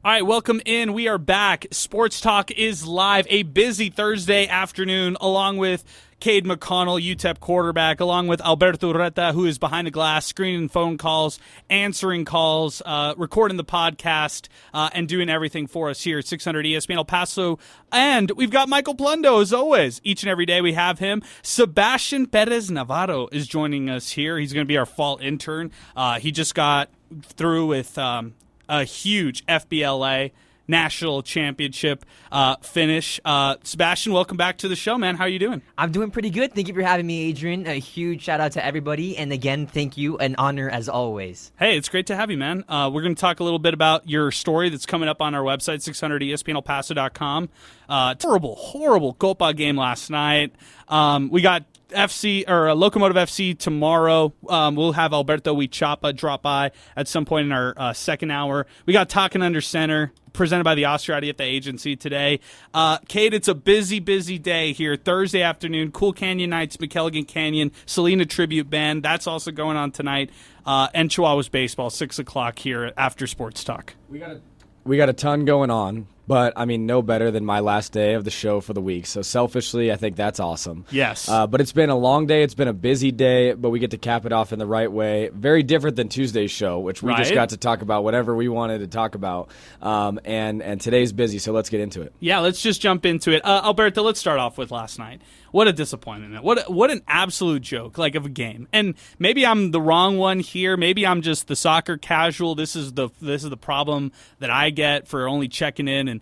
All right, welcome in. We are back. Sports Talk is live. A busy Thursday afternoon, along with Cade McConnell, UTEP quarterback, along with Alberto, who is behind the glass, screening phone calls, answering calls, recording the podcast, and doing everything for us here at 600 ESPN El Paso. And we've got Michael Plundo, as always. Each and every day we have him. Sebastian Perez Navarro is joining us here. He's going to be our fall intern. He just got through with a huge FBLA national championship finish. Sebastian, welcome back to the show, man. How are you doing? I'm doing pretty good. Thank you for having me, Adrian. A huge shout out to everybody. And again, thank you. An honor as always. Hey, it's great to have you, man. We're going to talk a little bit about your story that's coming up on our website, 600ESPNElPaso.com. Horrible Copa game last night. We got Locomotive FC tomorrow. We'll have Alberto Huichapa drop by at some point in our second hour. We got Talking Under Center, presented by the Austriati Agency today. Cade, it's a busy day here. Thursday afternoon, Cool Canyon Nights, McKelligan Canyon, Selena Tribute Band. That's also going on tonight. And Chihuahuas Baseball, 6 o'clock here after Sports Talk. We got a ton going on, but, I mean, no better than my last day of the show for the week. So, selfishly, I think that's awesome. Yes. But it's been a long day. It's been a busy day, but we get to cap it off in the right way. Very different than Tuesday's show, which we just got to talk about whatever we wanted to talk about. And today's busy, so let's get into it. Yeah, let's just jump into it. Alberto, let's start off with last night. What a disappointment. What an absolute joke, like, of a game. And maybe I'm the wrong one here. Maybe I'm just the soccer casual. This is the problem that I get for only checking in. And,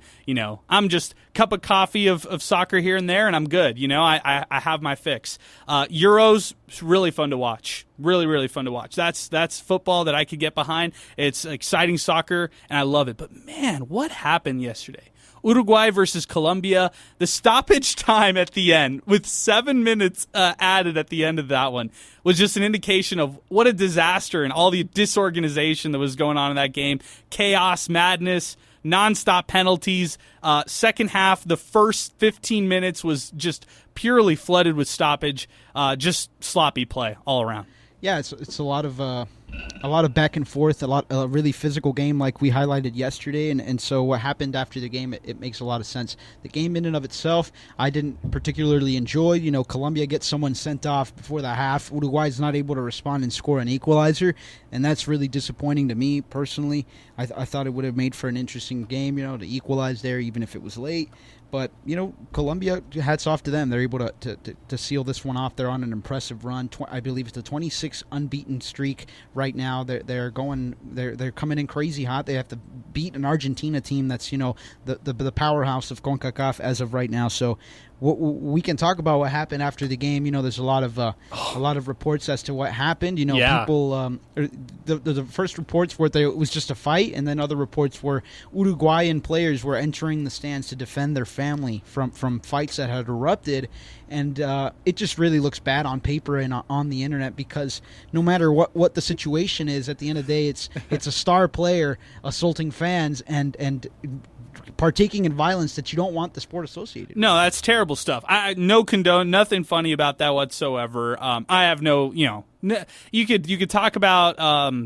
I'm just cup of coffee of soccer here and there, and I'm good. I have my fix. Euros, really fun to watch. Really, really fun to watch. That's football that I could get behind. It's exciting soccer, and I love it. But, man, what happened yesterday? Uruguay versus Colombia, the stoppage time at the end, with 7 minutes added at the end of that one, was just an indication of what a disaster and all the disorganization that was going on in that game. Chaos, madness, nonstop penalties. Second half, the first 15 minutes was just purely flooded with stoppage, just sloppy play all around. Yeah, it's a lot of back and forth, a really physical game like we highlighted yesterday, and so what happened after the game, it makes a lot of sense. The game in and of itself, I didn't particularly enjoy. Colombia gets someone sent off before the half. Uruguay's not able to respond and score an equalizer, and that's really disappointing to me personally. I thought it would have made for an interesting game, to equalize there even if it was late. But, Colombia, hats off to them. They're able to seal this one off. They're on an impressive run. I believe it's a 26 unbeaten streak right now. They're coming in crazy hot. They have to beat an Argentina team that's, the powerhouse of CONCACAF as of right now. So we can talk about what happened after the game. There's a lot of reports as to what happened. People. The first reports were that it was just a fight, and then other reports were Uruguayan players were entering the stands to defend their family from fights that had erupted, and it just really looks bad on paper and on the internet, because no matter what the situation is, at the end of the day, it's a star player assaulting fans and partaking in violence that you don't want the sport associated with. No, that's terrible stuff. No condone, nothing funny about that whatsoever. I have no, you could talk about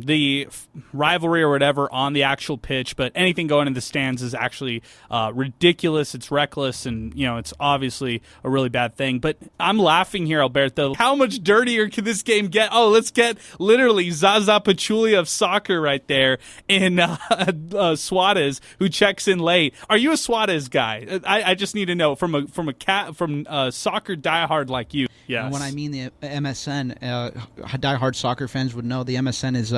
the rivalry or whatever on the actual pitch, but anything going in the stands is actually ridiculous. It's reckless, and it's obviously a really bad thing. But I'm laughing here, Alberto. How much dirtier can this game get? Oh, let's get literally Zaza Pachulia of soccer right there in Suarez, who checks in late. Are you a Suarez guy? I just need to know from a soccer diehard like you. Yes. And when I mean the MSN, diehard soccer fans would know the MSN is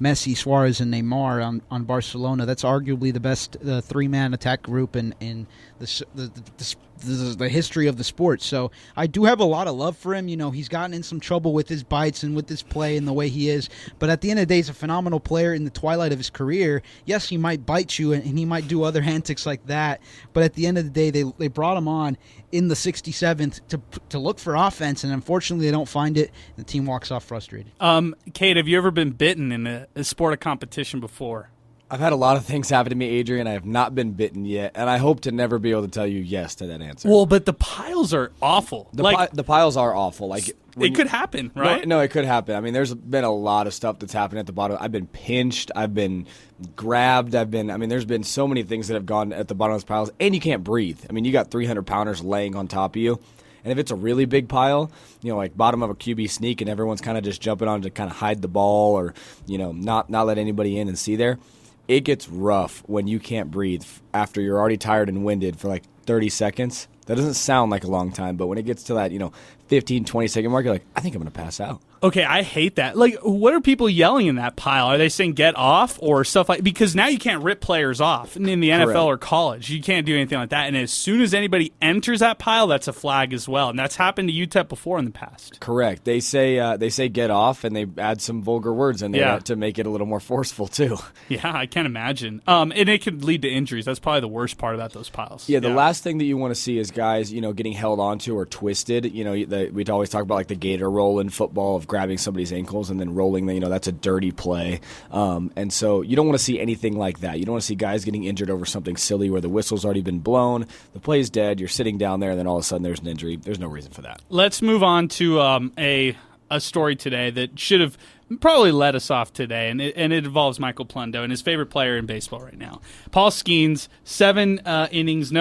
Messi, Suarez, and Neymar on Barcelona. That's arguably the best three-man attack group in the history of the sport. So I do have a lot of love for him. He's gotten in some trouble with his bites and with his play and the way he is. But at the end of the day, he's a phenomenal player in the twilight of his career. Yes, he might bite you and he might do other antics like that. But at the end of the day, they brought him on in the 67th to look for offense, and unfortunately they don't find it. The team walks off frustrated. Cade, have you ever been bitten in a sport of competition before? I've had a lot of things happen to me, Adrian. I have not been bitten yet, and I hope to never be able to tell you yes to that answer. Well, but the piles are awful. The piles are awful. Like, it could happen, right? No, it could happen. I mean, there's been a lot of stuff that's happened at the bottom. I've been pinched. I've been grabbed. There's been so many things that have gone at the bottom of those piles, and you can't breathe. I mean, you got 300-pounders laying on top of you. And if it's a really big pile, like bottom of a QB sneak and everyone's kind of just jumping on to kind of hide the ball or, not let anybody in and see there, it gets rough when you can't breathe after you're already tired and winded for like 30 seconds. That doesn't sound like a long time, but when it gets to that, 15, 20-second mark, you're like, I think I'm going to pass out. Okay, I hate that. Like, what are people yelling in that pile? Are they saying get off or stuff like? Because now you can't rip players off in the NFL Correct. or college. You can't do anything like that. And as soon as anybody enters that pile, that's a flag as well. And that's happened to UTEP before in the past. Correct. They say get off, and they add some vulgar words in there to make it a little more forceful too. Yeah, I can't imagine. And it could lead to injuries. That's probably the worst part about those piles. Yeah, the last thing that you want to see is guys, getting held onto or twisted. We'd always talk about like the gator roll in football of grabbing somebody's ankles and then rolling them, that's a dirty play. And so you don't want to see anything like that. You don't want to see guys getting injured over something silly where the whistle's already been blown, the play's dead, you're sitting down there, and then all of a sudden there's an injury. There's no reason for that. Let's move on to a story today that should have probably led us off today, and it involves Michael Plundo and his favorite player in baseball right now. Paul Skeens, 7 innings,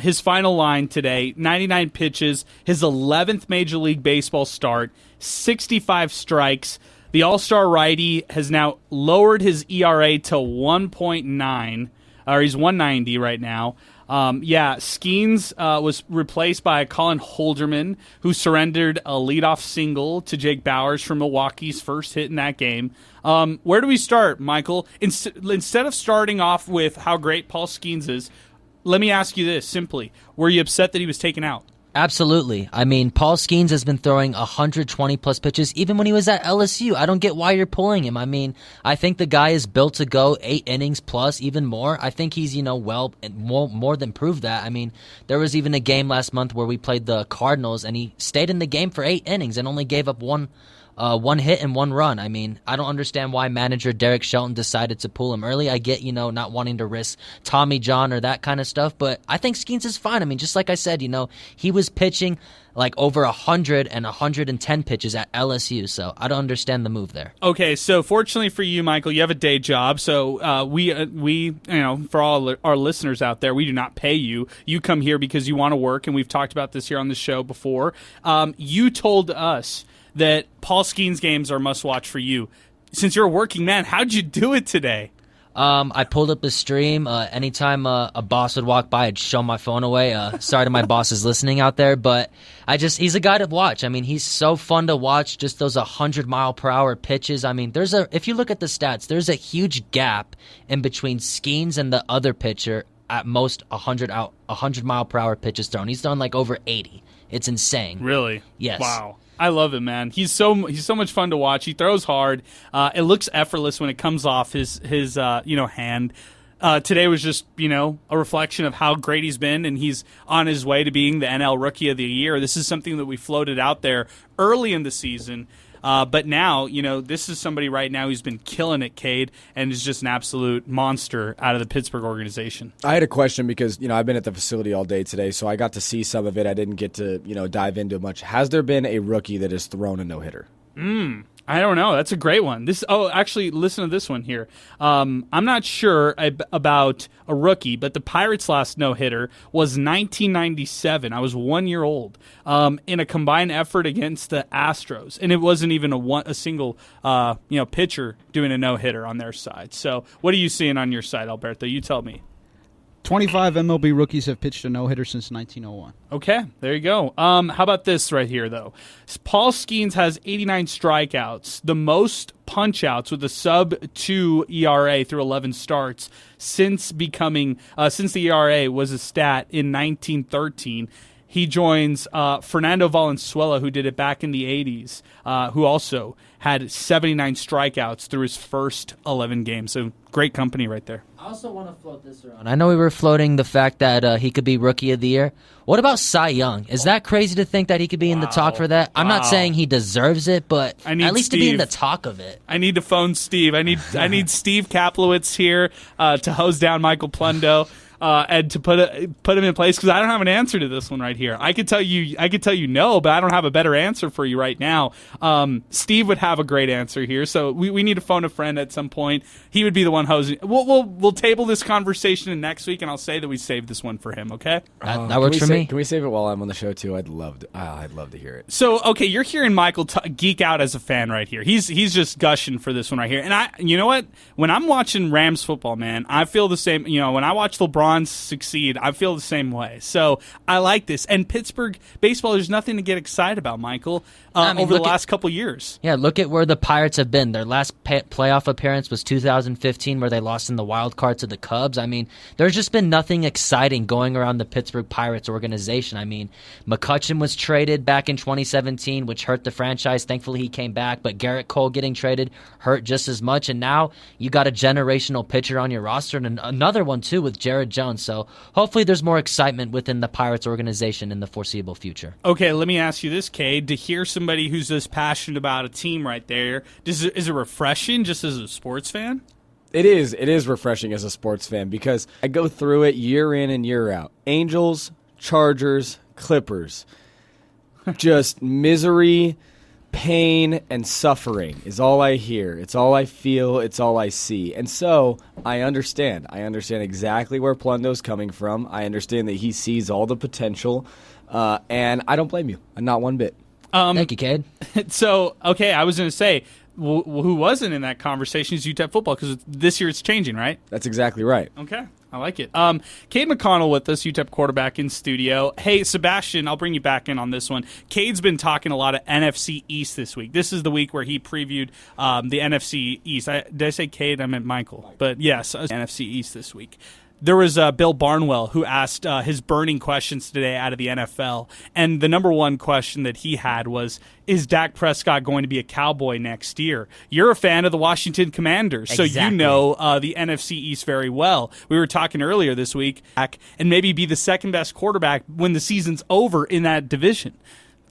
his final line today, 99 pitches, his 11th Major League Baseball start, 65 strikes. The All-Star righty has now lowered his ERA to 1.9, or he's 190 right now. Skeens was replaced by Colin Holderman, who surrendered a leadoff single to Jake Bowers for Milwaukee's first hit in that game. Where do we start, Michael? Instead of starting off with how great Paul Skeens is, let me ask you this simply. Were you upset that he was taken out? Absolutely. I mean, Paul Skeens has been throwing 120-plus pitches even when he was at LSU. I don't get why you're pulling him. I mean, I think the guy is built to go 8 innings plus, even more. I think he's, more than proved that. I mean, there was even a game last month where we played the Cardinals, and he stayed in the game for 8 innings and only gave up one hit and 1 run. I mean, I don't understand why manager Derek Shelton decided to pull him early. I get, not wanting to risk Tommy John or that kind of stuff, but I think Skeens is fine. I mean, just like I said, he was pitching like over 100 and 110 pitches at LSU, so I don't understand the move there. Okay, so fortunately for you, Michael, you have a day job, so we for all our listeners out there, we do not pay you. You come here because you want to work, and we've talked about this here on the show before. You told us that Paul Skeens games are must-watch for you. Since you're a working man, how'd you do it today? I pulled up the stream. Anytime a boss would walk by, I'd show my phone away. Sorry to my bosses listening out there, but he's a guy to watch. I mean, he's so fun to watch, just those 100-mile-per-hour pitches. I mean, if you look at the stats, there's a huge gap in between Skeens and the other pitcher, at most 100-mile-per-hour pitches thrown. He's thrown like over 80. It's insane. Really? Yes. Wow. I love it, man. He's so much fun to watch. He throws hard. It looks effortless when it comes off his hand. Today was just a reflection of how great he's been, and he's on his way to being the NL Rookie of the Year. This is something that we floated out there early in the season. But now, this is somebody right now who's been killing it, Cade, and is just an absolute monster out of the Pittsburgh organization. I had a question because, I've been at the facility all day today, so I got to see some of it. I didn't get to, dive into much. Has there been a rookie that has thrown a no-hitter? I don't know. That's a great one. Actually, listen to this one here. I'm not sure about a rookie, but the Pirates' last no-hitter was 1997. I was 1 year old in a combined effort against the Astros, and it wasn't even a single pitcher doing a no-hitter on their side. So, what are you seeing on your side, Alberto? You tell me. 25 MLB rookies have pitched a no-hitter since 1901. Okay, there you go. How about this right here, though? Paul Skeens has 89 strikeouts, the most punch-outs with a sub-2 ERA through 11 starts since the ERA was a stat in 1913. He joins Fernando Valenzuela, who did it back in the 80s, who also had 79 strikeouts through his first 11 games. So great company right there. I also want to float this around. I know we were floating the fact that he could be Rookie of the Year. What about Cy Young? Is that crazy to think that he could be in the talk for that? I'm not saying he deserves it, but at least to be in the talk of it. I need to phone Steve. I need Steve Kaplowitz here to hose down Michael Plundo. and to put him in place, because I don't have an answer to this one right here. I could tell you no, but I don't have a better answer for you right now. Steve would have a great answer here, so we need to phone a friend at some point. He would be the one hosting. We'll table this conversation in next week, and I'll say that we saved this one for him. Okay, that works for me. Can we save it while I'm on the show too? I'd love to hear it. So okay, you're hearing Michael geek out as a fan right here. He's just gushing for this one right here. And you know what? When I'm watching Rams football, man, I feel the same. When I watch LeBron succeed, I feel the same way. So I like this. And Pittsburgh baseball, there's nothing to get excited about, Michael. Over the last couple years. Yeah, look at where the Pirates have been. Their last playoff appearance was 2015, where they lost in the wild card to the Cubs. I mean, there's just been nothing exciting going around the Pittsburgh Pirates organization. I mean, McCutchen was traded back in 2017, which hurt the franchise. Thankfully, he came back. But Garrett Cole getting traded hurt just as much. And now you got a generational pitcher on your roster, and another one, too, with Jared Jones. So hopefully there's more excitement within the Pirates organization in the foreseeable future. Okay, let me ask you this, Cade. To hear somebody who's this passionate about a team right there, is it refreshing just as a sports fan? It is refreshing as a sports fan because I go through it year in and year out. Angels, Chargers, Clippers. Just misery, pain, and suffering is all I hear. It's all I feel. It's all I see. And so I understand. I understand exactly where Plundo's coming from. I understand that he sees all the potential, and I don't blame you. Not one bit. Thank you, Cade. So, okay, I was going to say, who wasn't in that conversation is UTEP football, because this year it's changing, right? That's exactly right. Okay, I like it. Cade McConnell with us, UTEP quarterback in studio. Hey, Sebastian, I'll bring you back in on this one. Cade's been talking a lot of NFC East this week. This is the week where he previewed the NFC East. Did I say Cade? I meant Michael. But yes, NFC East this week. There was Bill Barnwell who asked his burning questions today out of the NFL. And the number one question that he had was, is Dak Prescott going to be a Cowboy next year? You're a fan of the Washington Commanders, so you know the NFC East very well. We were talking earlier this week, and maybe be the second best quarterback when the season's over in that division.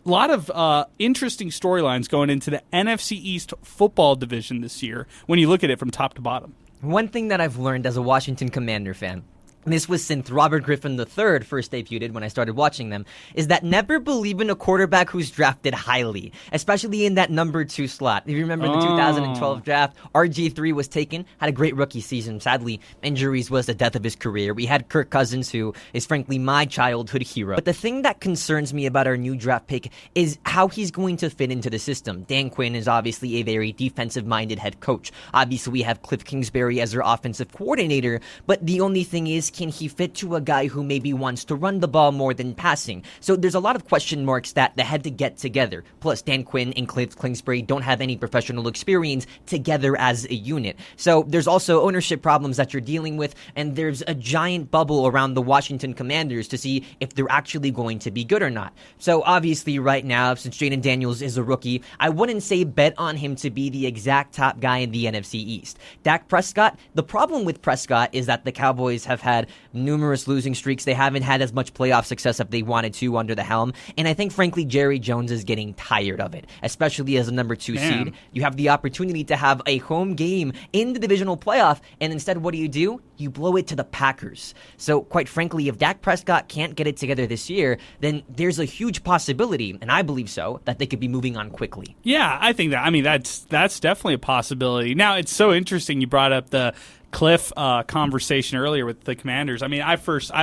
A lot of interesting storylines going into the NFC East football division this year when you look at it from top to bottom. One thing that I've learned as a Washington Commander fan, and this was since Robert Griffin III first debuted when I started watching them, is that never believe in a quarterback who's drafted highly, especially in that number 2 slot. If you remember the 2012 draft, RG3 was taken, had a great rookie season. Sadly, injuries was the death of his career. We had Kirk Cousins, who is frankly my childhood hero. But the thing that concerns me about our new draft pick is how he's going to fit into the system. Dan Quinn is obviously a very defensive-minded head coach. Obviously, we have Cliff Kingsbury as our offensive coordinator, but the only thing is, can he fit to a guy who maybe wants to run the ball more than passing? So there's a lot of question marks that they had to get together. Plus, Dan Quinn and Cliff Kingsbury don't have any professional experience together as a unit. So there's also ownership problems that you're dealing with, and there's a giant bubble around the Washington Commanders to see if they're actually going to be good or not. So obviously right now, since Jaden Daniels is a rookie, I wouldn't say bet on him to be the exact top guy in the NFC East. Dak Prescott, the problem with Prescott is that the Cowboys have had numerous losing streaks. They haven't had as much playoff success if they wanted to under the helm. And I think, frankly, Jerry Jones is getting tired of it, especially as a number 2 seed. You have the opportunity to have a home game in the divisional playoff, and instead, what do? You blow it to the Packers. So, quite frankly, if Dak Prescott can't get it together this year, then there's a huge possibility, and I believe so, that they could be moving on quickly. Yeah, I think that. I mean, that's definitely a possibility. Now, it's so interesting you brought up the Cliff conversation earlier with the Commanders. I mean, I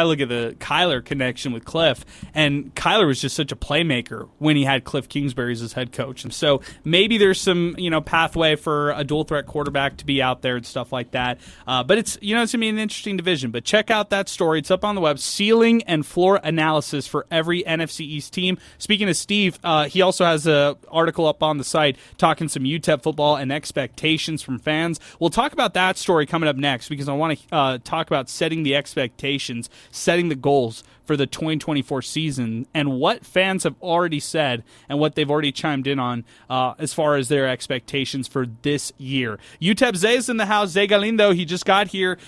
look at the Kyler connection with Cliff, and Kyler was just such a playmaker when he had Cliff Kingsbury as his head coach. And so maybe there's some, pathway for a dual threat quarterback to be out there and stuff like that. But it's going to be an interesting division. But check out that story. It's up on the web. Ceiling and floor analysis for every NFC East team. Speaking of Steve, he also has an article up on the site talking some UTEP football and expectations from fans. We'll talk about that story coming up next, because I want to talk about setting the expectations, setting the goals for the 2024 season and what fans have already said and what they've already chimed in on as far as their expectations for this year. UTEP Zay is in the house. Zay Galindo, he just got here.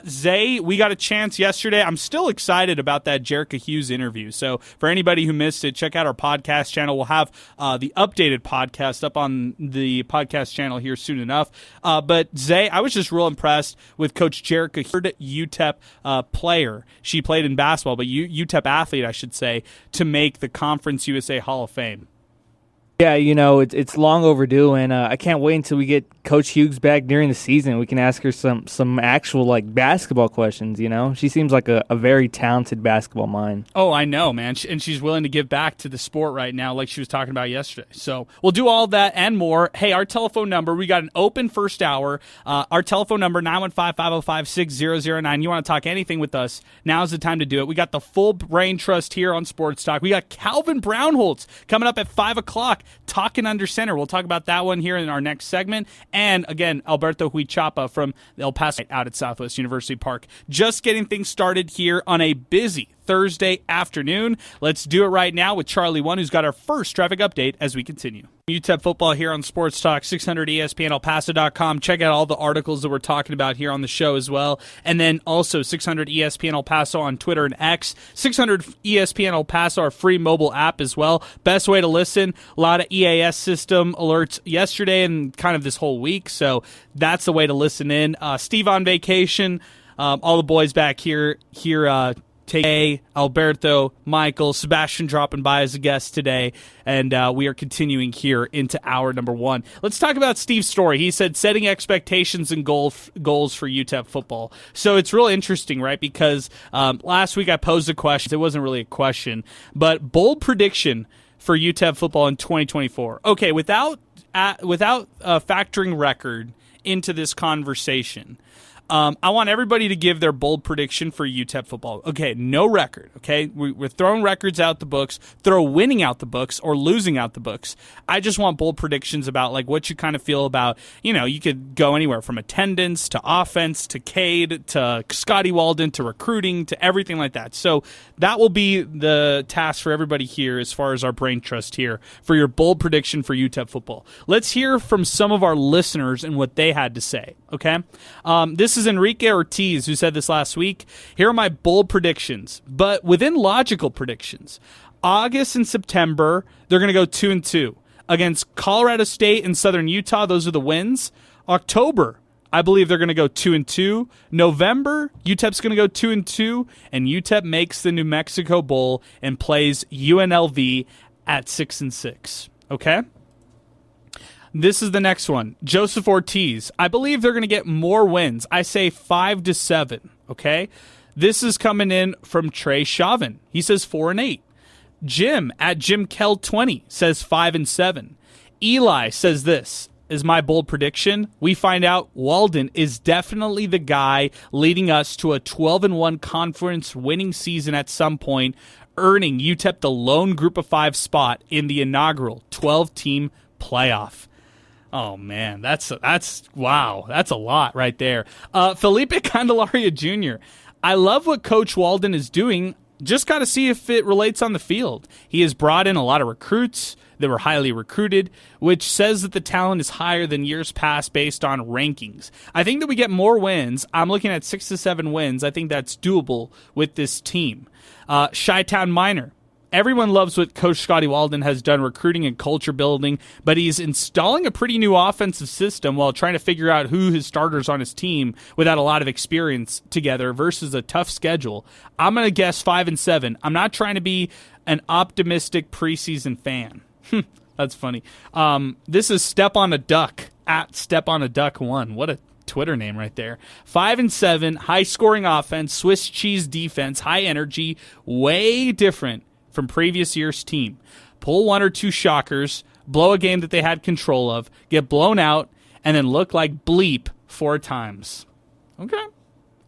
Zay, we got a chance yesterday. I'm still excited about that Jerica Hughes interview. So for anybody who missed it, check out our podcast channel. We'll have the updated podcast up on the podcast channel here soon enough. But Zay, I was just real impressed with Coach Jerica Hughes, UTEP player. She played in basketball, but UTEP athlete, I should say, to make the Conference USA Hall of Fame. Yeah, it's long overdue, and I can't wait until we get Coach Hughes back during the season. We can ask her some actual basketball questions. She seems like a very talented basketball mind. Oh, I know, man, and she's willing to give back to the sport right now, like she was talking about yesterday. So we'll do all that and more. Hey, our telephone number, we got an open first hour. Our telephone number 915-505-6009. You want to talk anything with us? Now's the time to do it. We got the full brain trust here on Sports Talk. We got Calvin Brownholtz coming up at 5:00. Talking Under Center. We'll talk about that one here in our next segment. And again, Alberto Huichapa from El Paso out at Southwest University Park. Just getting things started here on a busy Thursday afternoon. Let's do it right now with Charlie One, who's got our first traffic update as we continue. UTEP football here on Sports Talk, 600 ESPN ElPaso.com. Check out all the articles that we're talking about here on the show as well. And then also 600 ESPN El Paso on Twitter and X. 600 ESPN El Paso, our free mobile app as well. Best way to listen. A lot of EAS system alerts yesterday and kind of this whole week. So that's the way to listen in. Steve on vacation. All the boys back here Cade, Alberto, Michael, Sebastian dropping by as a guest today, and we are continuing here into hour number one. Let's talk about Steve's story. He said setting expectations and goals for UTEP football. So it's real interesting, right? Because last week I posed a question. It wasn't really a question, but bold prediction for UTEP football in 2024. Okay, without factoring record into this conversation, I want everybody to give their bold prediction for UTEP football. Okay, no record. Okay, we're throwing records out the books, throw winning out the books or losing out the books. I just want bold predictions about what you kind of feel about. You could go anywhere from attendance to offense to Cade to Scotty Walden to recruiting to everything like that. So that will be the task for everybody here as far as our brain trust here for your bold prediction for UTEP football. Let's hear from some of our listeners and what they had to say. Okay, this is Enrique Ortiz who said this last week. Here are my bold predictions, but within logical predictions. August and September, they're going to go 2-2 against Colorado State and Southern Utah. Those are the wins. October, I believe they're going to go 2-2. November, UTEP's going to go 2-2, and UTEP makes the New Mexico Bowl and plays UNLV at 6-6. Okay. This is the next one. Joseph Ortiz. I believe they're going to get more wins. I say 5-7. Okay. This is coming in from Trey Chauvin. He says 4-8. Jim at Jim Kell 20 says 5-7. Eli says this is my bold prediction. We find out Walden is definitely the guy leading us to a 12-1 conference winning season at some point, earning UTEP the lone group of 5 spot in the inaugural 12-team playoff. Oh, man, that's wow. That's a lot right there. Felipe Candelaria Jr. I love what Coach Walden is doing. Just got to see if it relates on the field. He has brought in a lot of recruits that were highly recruited, which says that the talent is higher than years past based on rankings. I think that we get more wins. I'm looking at 6 to 7 wins. I think that's doable with this team. Chi-Town Minor. Everyone loves what Coach Scotty Walden has done recruiting and culture building, but he's installing a pretty new offensive system while trying to figure out who his starters on his team without a lot of experience together versus a tough schedule. I'm going to guess 5-7. I'm not trying to be an optimistic preseason fan. That's funny. This is Step on a Duck at Step on a Duck 1. What a Twitter name right there. 5-7, high scoring offense, Swiss cheese defense, high energy, way different from previous year's team. Pull 1 or 2 shockers, blow a game that they had control of, get blown out, and then look like bleep 4 times. Okay.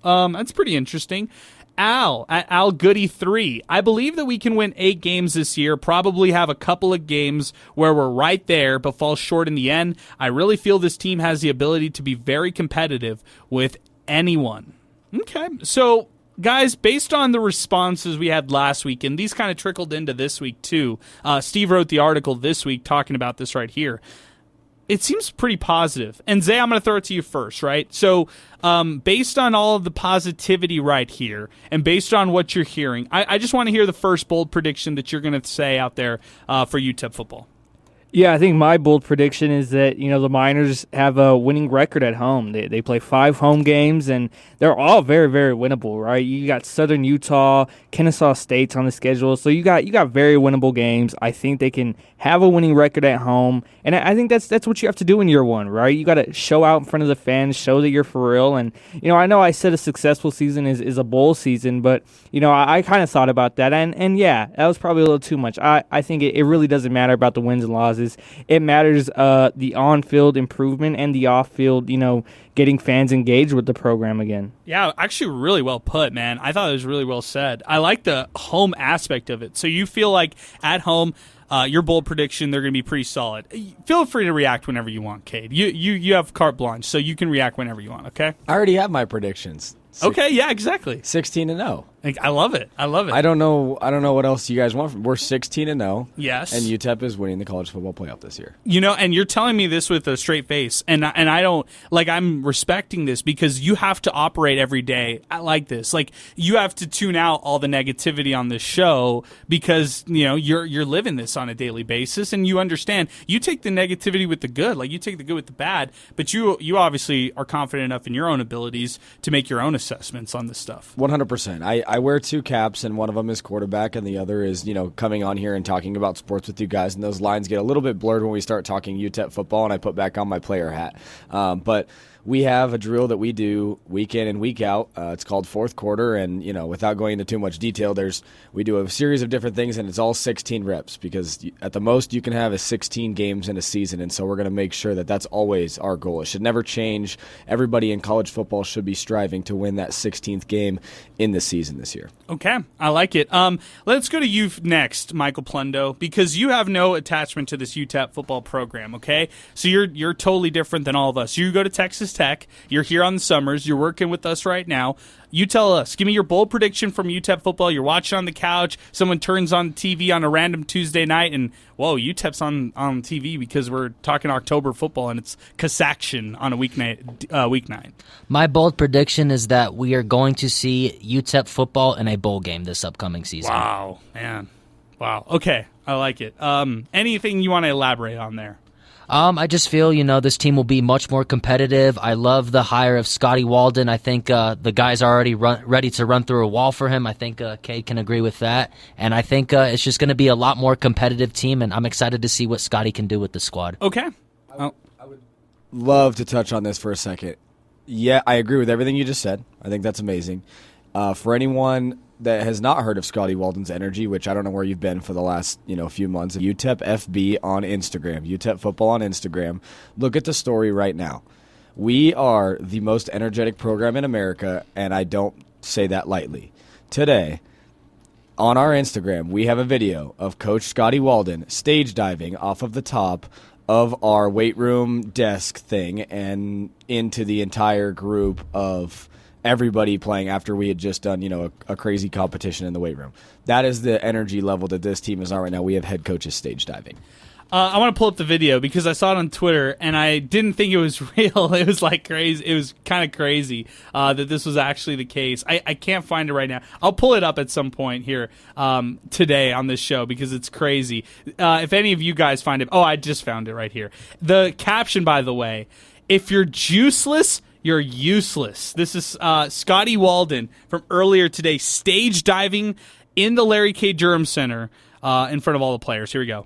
That's pretty interesting. Al at Al Goody 3. I believe that we can win 8 games this year, probably have a couple of games where we're right there but fall short in the end. I really feel this team has the ability to be very competitive with anyone. Okay. So guys, based on the responses we had last week, and these kind of trickled into this week too, Steve wrote the article this week talking about this right here. It seems pretty positive. And Zay, I'm going to throw it to you first, right? So based on all of the positivity right here, and based on what you're hearing, I just want to hear the first bold prediction that you're going to say out there for UTEP football. Yeah, I think my bold prediction is that, the Miners have a winning record at home. They play 5 home games, and they're all very, very winnable, right? You got Southern Utah, Kennesaw State's on the schedule, so you got very winnable games. I think they can have a winning record at home, and I think that's what you have to do in year one, right? You got to show out in front of the fans, show that you're for real, and, I know I said a successful season is a bowl season, but, I kind of thought about that, and yeah, that was probably a little too much. I think it really doesn't matter about the wins and losses. It matters the on-field improvement and the off-field, getting fans engaged with the program again. Yeah, actually really well put, man. I thought it was really well said. I like the home aspect of it. So you feel like at home, your bold prediction, they're going to be pretty solid. Feel free to react whenever you want, Cade. You have carte blanche, so you can react whenever you want, okay? I already have my predictions. Okay, yeah, exactly. 16-0. I love it. I don't know what else you guys want. We're 16-0. Yes. And UTEP is winning the college football playoff this year. And you're telling me this with a straight face, and I don't I'm respecting this because you have to operate every day like this. Like you have to tune out all the negativity on this show because you're living this on a daily basis, and you understand. You take the negativity with the good, like you take the good with the bad, but you obviously are confident enough in your own abilities to make your own assessments on this stuff. 100%. I wear 2 caps, and one of them is quarterback, and the other is, coming on here and talking about sports with you guys. And those lines get a little bit blurred when we start talking UTEP football, and I put back on my player hat. But we have a drill that we do week in and week out. It's called fourth quarter, and without going into too much detail, we do a series of different things, and it's all 16 reps because at the most you can have is 16 games in a season, and so we're going to make sure that that's always our goal. It should never change. Everybody in college football should be striving to win that 16th game in the season this year. Okay, I like it. Let's go to you next, Michael Plundo, because you have no attachment to this UTEP football program. Okay, so you're totally different than all of us. You go to Texas Tech. You're here on the summers. You're working with us right now. You tell us. Give me your bold prediction from UTEP football. You're watching on the couch. Someone turns on TV on a random Tuesday night, and whoa, UTEP's on TV because we're talking October football, and it's Casaction on a weeknight. My bold prediction is that we are going to see UTEP football in a bowl game this upcoming season. Wow, man. Wow. Okay, I like it. Anything you want to elaborate on there? I just feel, this team will be much more competitive. I love the hire of Scotty Walden. I think the guys are already ready to run through a wall for him. I think Cade can agree with that. And I think it's just going to be a lot more competitive team, and I'm excited to see what Scotty can do with the squad. Okay. I would love to touch on this for a second. Yeah, I agree with everything you just said. I think that's amazing. For anyone that has not heard of Scotty Walden's energy, which I don't know where you've been for the last few months, UTEP FB on Instagram, UTEP football on Instagram. Look at the story right now. We are the most energetic program in America, and I don't say that lightly. Today, on our Instagram, we have a video of Coach Scotty Walden stage diving off of the top of our weight room desk thing and into the entire group of everybody playing after we had just done, a crazy competition in the weight room. That is the energy level that this team is on right now. We have head coaches stage diving. I want to pull up the video because I saw it on Twitter and I didn't think it was real. It was like crazy. It was kind of crazy that this was actually the case. I can't find it right now. I'll pull it up at some point here today on this show because it's crazy. If any of you guys find it, I just found it right here. The caption, by the way, if you're juiceless, you're useless. This is Scotty Walden from earlier today, stage diving in the Larry K. Durham Center in front of all the players. Here we go.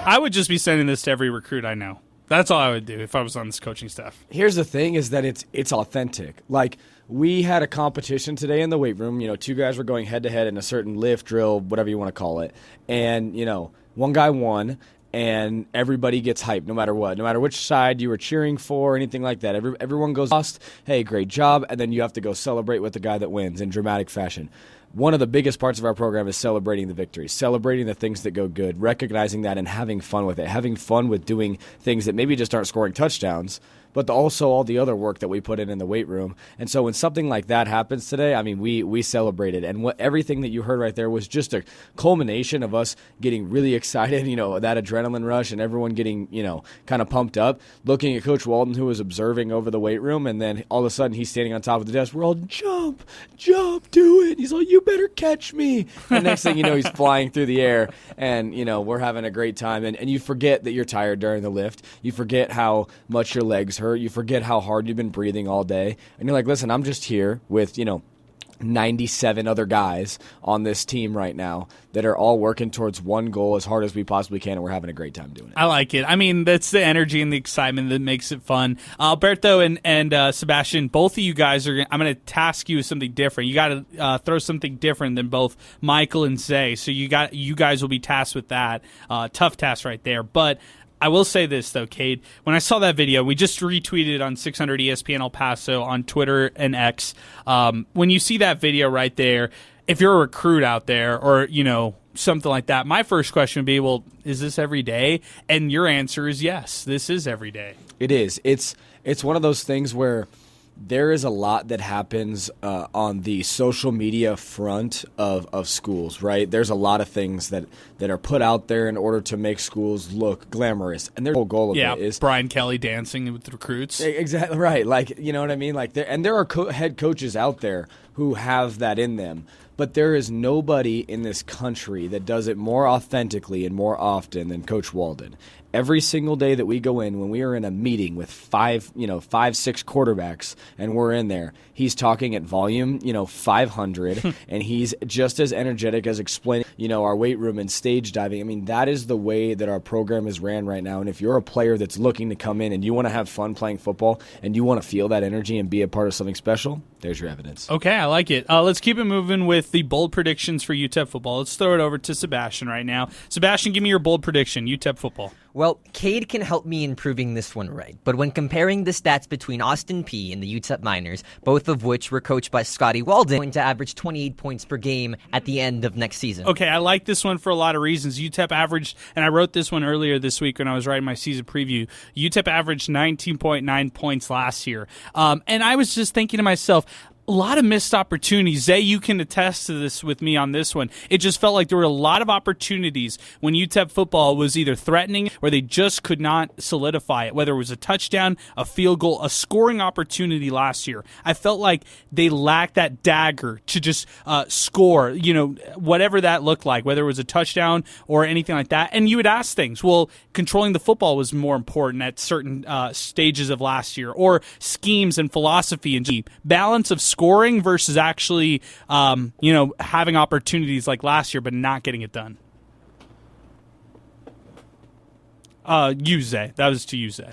I would just be sending this to every recruit I know. That's all I would do if I was on this coaching staff. Here's the thing is that it's authentic. Like, we had a competition today in the weight room. 2 guys were going head-to-head in a certain lift, drill, whatever you want to call it. And, one guy won, and everybody gets hyped no matter what. No matter which side you were cheering for or anything like that. Everyone goes, hey, great job, and then you have to go celebrate with the guy that wins in dramatic fashion. one of the biggest parts of our program is celebrating the victories, celebrating the things that go good, recognizing that and having fun with it, having fun with doing things that maybe just aren't scoring touchdowns, but also all the other work that we put in the weight room. And so when something like that happens today, I mean, we celebrated. And everything that you heard right there was just a culmination of us getting really excited, that adrenaline rush and everyone getting, kind of pumped up, looking at Coach Walden, who was observing over the weight room, and then all of a sudden he's standing on top of the desk. We're all, jump, do it. He's like, you better catch me. And next thing you know, he's flying through the air, and, we're having a great time. And you forget that you're tired during the lift. You forget how much your legs hurt. You forget how hard you've been breathing all day. And you're like, listen, I'm just here with, 97 other guys on this team right now that are all working towards one goal as hard as we possibly can, and we're having a great time doing it. I like it. I mean, that's the energy and the excitement that makes it fun. Alberto and Sebastian, both of you guys I'm going to task you with something different. You got to throw something different than both Michael and Zay. So you guys will be tasked with that. Tough task right there. But I will say this, though, Cade. When I saw that video, we just retweeted it on 600 ESPN El Paso on Twitter and X. When you see that video right there, if you're a recruit out there or, something like that, my first question would be, well, is this every day? And your answer is yes, this is every day. It is. It's one of those things where there is a lot that happens on the social media front of schools, right? There's a lot of things that are put out there in order to make schools look glamorous. And their whole goal of it is Brian Kelly dancing with recruits. Exactly right. Like, you know what I mean? Like, there are head coaches out there who have that in them. But there is nobody in this country that does it more authentically and more often than Coach Walden. Every single day that we go in, when we are in a meeting with 5, 6 quarterbacks, and we're in there, he's talking at volume, 500, and he's just as energetic as explaining, our weight room and stage diving. I mean, that is the way that our program is ran right now. And if you're a player that's looking to come in and you want to have fun playing football and you want to feel that energy and be a part of something special, there's your evidence. Okay, I like it. Let's keep it moving with the bold predictions for UTEP football. Let's throw it over to Sebastian right now. Sebastian, give me your bold prediction, UTEP football. Well, Cade can help me in proving this one right, but when comparing the stats between Austin Peay and the UTEP Miners, both of which were coached by Scotty Walden, going to average 28 points per game at the end of next season. Okay, I like this one for a lot of reasons. UTEP averaged, and I wrote this one earlier this week when I was writing my season preview, UTEP averaged 19.9 points last year. And I was just thinking to myself, a lot of missed opportunities. Zay, you can attest to this with me on this one. It just felt like there were a lot of opportunities when UTEP football was either threatening or they just could not solidify it, whether it was a touchdown, a field goal, a scoring opportunity last year. I felt like they lacked that dagger to just score, whatever that looked like, whether it was a touchdown or anything like that. And you would ask things. Well, controlling the football was more important at certain stages of last year, or schemes and philosophy and balance of scoring versus actually, having opportunities like last year but not getting it done. Zay. That was to Zay.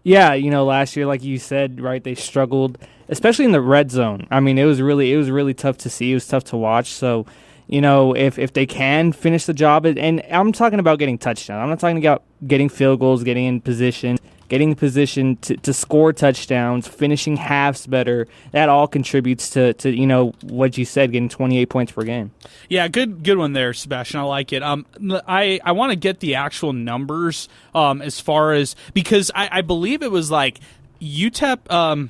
Yeah, last year, like you said, right, they struggled, especially in the red zone. I mean, it was really tough to see. It was tough to watch. So, if they can finish the job, and I'm talking about getting touchdowns. I'm not talking about getting field goals, getting in position, getting the position to score touchdowns, finishing halves better. That all contributes to what you said, getting 28 points per game. Yeah, good one there, Sebastian. I like it. I want to get the actual numbers as far as, because I believe it was like UTEP.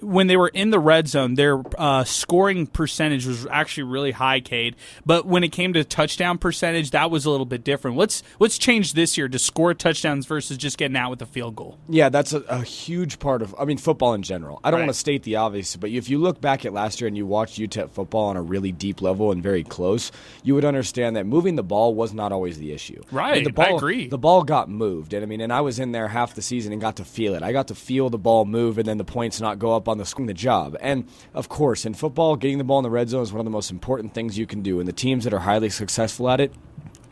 When they were in the red zone, their scoring percentage was actually really high, Cade. But when it came to touchdown percentage, that was a little bit different. What's changed this year to score touchdowns versus just getting out with a field goal? Yeah, that's a huge part of, football in general. I don't want to state the obvious, but if you look back at last year and you watched UTEP football on a really deep level and very close, you would understand that moving the ball was not always the issue. Right, I agree. The ball got moved, and I was in there half the season and got to feel it. I got to feel the ball move and then the points not go up on the job. And of course, in football, getting the ball in the red zone is one of the most important things you can do. And the teams that are highly successful at it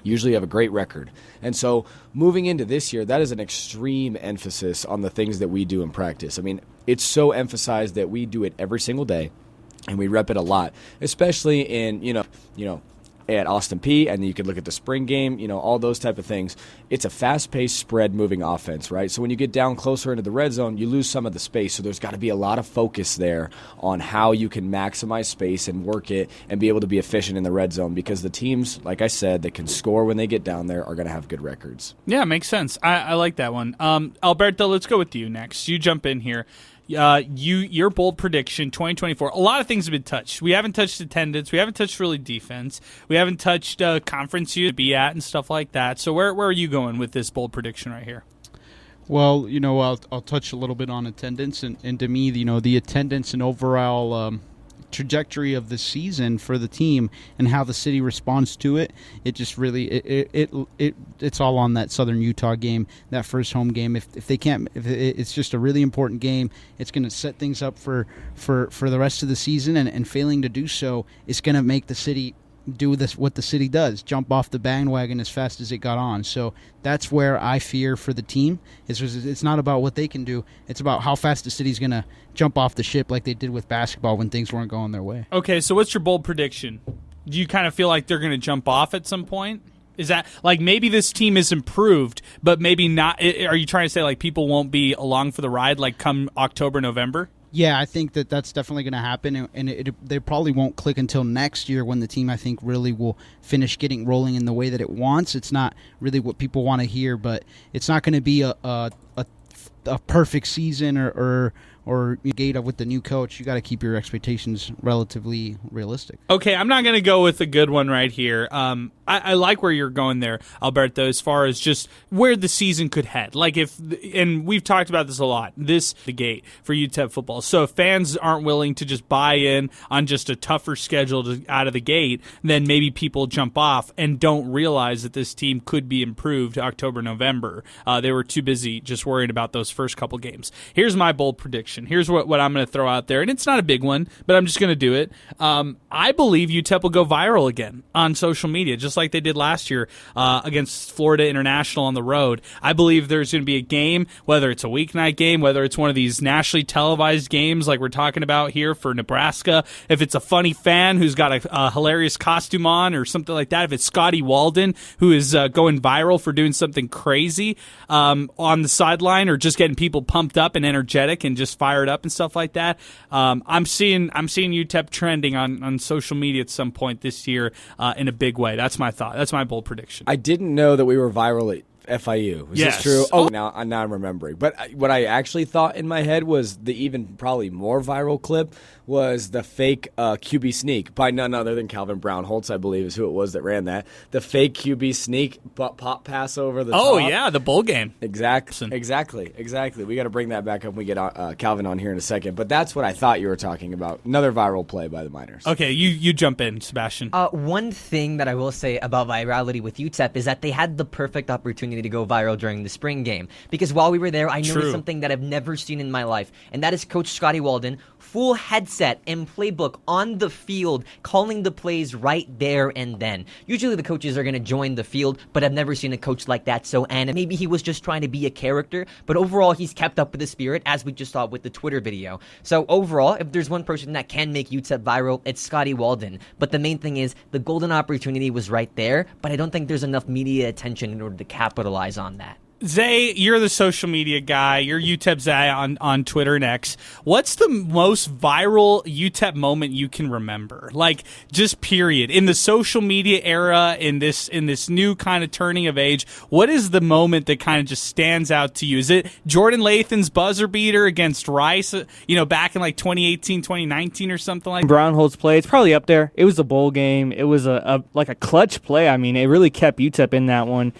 usually have a great record. And so moving into this year, that is an extreme emphasis on the things that we do in practice. It's so emphasized that we do it every single day and we rep it a lot, especially in, at Austin Peay, and you could look at the spring game, all those type of things. It's a fast-paced, spread-moving offense, right? So when you get down closer into the red zone, you lose some of the space. So there's got to be a lot of focus there on how you can maximize space and work it and be able to be efficient in the red zone, because the teams, like I said, that can score when they get down there are going to have good records. Yeah, makes sense. I like that one. Alberto, let's go with you next. You jump in here. Your bold prediction 2024. A lot of things have been touched. We haven't touched attendance. We haven't touched really defense. We haven't touched conference you to be at and stuff like that. So where are you going with this bold prediction right here? Well, I'll touch a little bit on attendance, and to me, the attendance and overall trajectory of the season for the team and how the city responds to it, it just really it's all on that Southern Utah game, that first home game. If they can't, if it's just a really important game, it's going to set things up for the rest of the season, and failing to do so, it's going to make the city do this, what the city does, jump off the bandwagon as fast as it got on. So that's where I fear for the team. It's not about what they can do. It's about how fast the city's going to jump off the ship like they did with basketball when things weren't going their way. Okay, so what's your bold prediction? Do you kind of feel like they're going to jump off at some point? Is that like maybe this team is improved, but maybe not? Are you trying to say like people won't be along for the ride like come October, November? Yeah, I think that's definitely going to happen, and they probably won't click until next year when the team, I think, really will finish getting rolling in the way that it wants. It's not really what people want to hear, but it's not going to be a perfect season or Gate with the new coach. You got to keep your expectations relatively realistic. Okay, I'm not going to go with a good one right here. I like where you're going there, Alberto, as far as just where the season could head. Like and we've talked about this a lot, the Gate for UTEP football. So if fans aren't willing to just buy in on just a tougher schedule out of the gate, then maybe people jump off and don't realize that this team could be improved October, November. They were too busy just worrying about those first couple games. Here's my bold prediction. Here's what I'm going to throw out there, and it's not a big one, but I'm just going to do it. I believe UTEP will go viral again on social media, just like they did last year against Florida International on the road. I believe there's going to be a game, whether it's a weeknight game, whether it's one of these nationally televised games like we're talking about here for Nebraska, if it's a funny fan who's got a hilarious costume on or something like that, if it's Scotty Walden who is going viral for doing something crazy on the sideline or just getting people pumped up and energetic and just fired up and stuff like that. I'm seeing UTEP trending on social media at some point this year in a big way. That's my thought. That's my bold prediction. I didn't know that we were viral at FIU. Is yes. this true? Oh, now I'm remembering. But what I actually thought in my head was the even probably more viral clip was the fake QB sneak by none other than Calvin Brown Holtz, I believe, is who it was that ran that. The fake QB sneak pop pass over the top. Oh, yeah, the bowl game. Exactly. We got to bring that back up when we get Calvin on here in a second. But that's what I thought you were talking about. Another viral play by the Miners. Okay, you jump in, Sebastian. One thing that I will say about virality with UTEP is that they had the perfect opportunity to go viral during the spring game. Because while we were there, I noticed something that I've never seen in my life, and that is Coach Scotty Walden, full headset and playbook on the field, calling the plays right there and then. Usually the coaches are going to join the field, but I've never seen a coach like that so animated. Maybe he was just trying to be a character, but overall he's kept up with the spirit, as we just saw with the Twitter video. So overall, if there's one person that can make UTEP viral, it's Scotty Walden. But the main thing is the golden opportunity was right there, but I don't think there's enough media attention in order to capitalize on that. Zay, you're the social media guy. You're UTEP Zay on Twitter and X. What's the most viral UTEP moment you can remember? Like, just period. In the social media era, in this new kind of turning of age, what is the moment that kind of just stands out to you? Is it Jordan Lathan's buzzer beater against Rice, back in like 2018, 2019 or something like that? Brownholt's play, it's probably up there. It was a bowl game. It was a clutch play. I mean, it really kept UTEP in that one.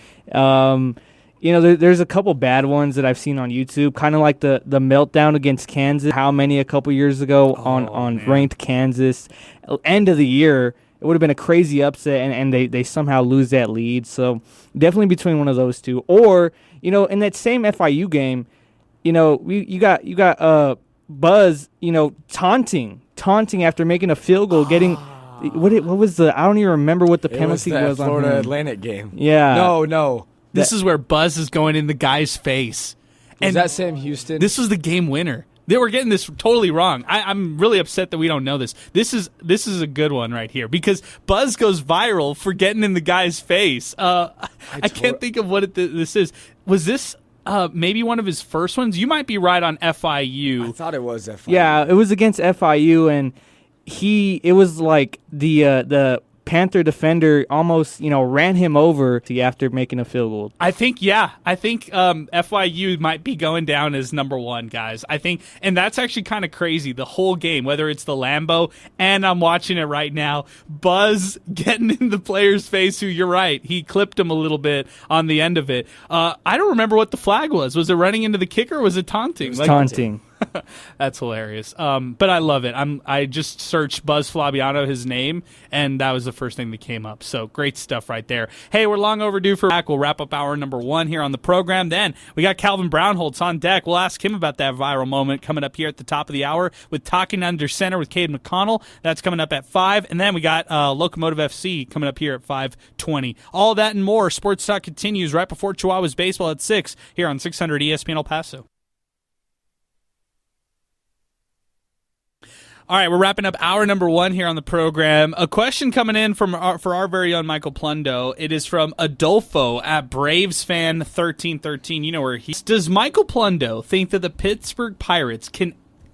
There's a couple bad ones that I've seen on YouTube, kind of like the meltdown against Kansas. How many a couple years ago on ranked Kansas. End of the year, it would have been a crazy upset, and they somehow lose that lead. So definitely between one of those two. Or, in that same FIU game, you got Buzz, taunting after making a field goal, getting what was the, I don't even remember what the penalty was on Florida him. Atlantic game. Yeah. No. This is where Buzz is going in the guy's face. Was that Sam Houston? This was the game winner. They were getting this totally wrong. I'm really upset that we don't know this. This is a good one right here because Buzz goes viral for getting in the guy's face. I can't think of what this is. Was this maybe one of his first ones? You might be right on FIU. I thought it was FIU. Yeah, it was against FIU, and it was like the Panther defender almost, ran him over after making a field goal. I think FIU might be going down as number one, guys. I think, and that's actually kind of crazy. The whole game, whether it's the Lambeau, and I'm watching it right now, Buzz getting in the player's face, who you're right, he clipped him a little bit on the end of it. I don't remember what the flag was. Was it running into the kicker or was it taunting? It was taunting. That's hilarious. But I love it. I just searched Buzz Flabiano, his name, and that was the first thing that came up. So great stuff right there. Hey, we're long overdue for back. We'll wrap up hour number 1 here on the program. Then we got Calvin Brownholtz on deck. We'll ask him about that viral moment coming up here at the top of the hour with Talking Under Center with Cade McConnell. That's coming up at 5. And then we got Locomotive FC coming up here at 5:20. All that and more. Sports Talk continues right before Chihuahuas baseball at 6 here on 600 ESPN El Paso. All right, we're wrapping up hour number 1 here on the program. A question coming in for our very own Michael Plundo. It is from Adolfo at Braves fan 1313. You know where he's. Does Michael Plundo think that the Pittsburgh Pirates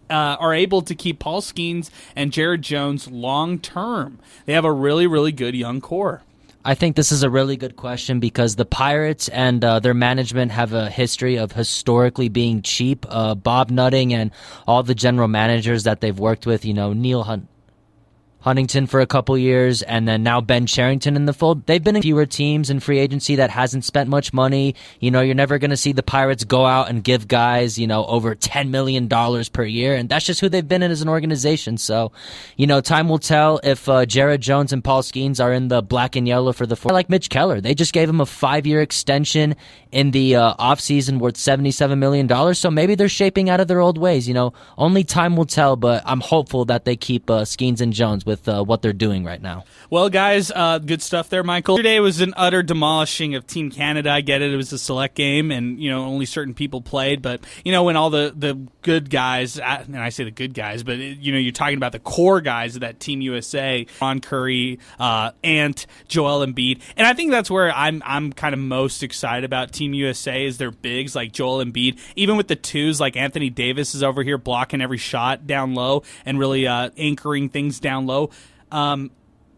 are able to keep Paul Skeens and Jared Jones long term? They have a really, really good young core. I think this is a really good question because the Pirates and their management have a history of historically being cheap. Bob Nutting and all the general managers that they've worked with, Neil Huntington for a couple years, and then now Ben Cherington in the fold. They've been in fewer teams in free agency that hasn't spent much money. You're never going to see the Pirates go out and give guys, over $10 million per year, and that's just who they've been in as an organization. So, time will tell if Jared Jones and Paul Skeens are in the black and yellow for the four. Like Mitch Keller, they just gave him a 5-year extension in the offseason worth $77 million, so maybe they're shaping out of their old ways. Only time will tell, but I'm hopeful that they keep Skeens and Jones with what they're doing right now. Well, guys, good stuff there, Michael. Yesterday was an utter demolishing of Team Canada. I get it. It was a select game, and, only certain people played. But, when all the good guys, and I say the good guys, but, you're talking about the core guys of that Team USA, Ron Curry, Ant, Joel Embiid. And I think that's where I'm kind of most excited about Team USA is their bigs like Joel Embiid. Even with the twos, like Anthony Davis is over here blocking every shot down low and really anchoring things down low.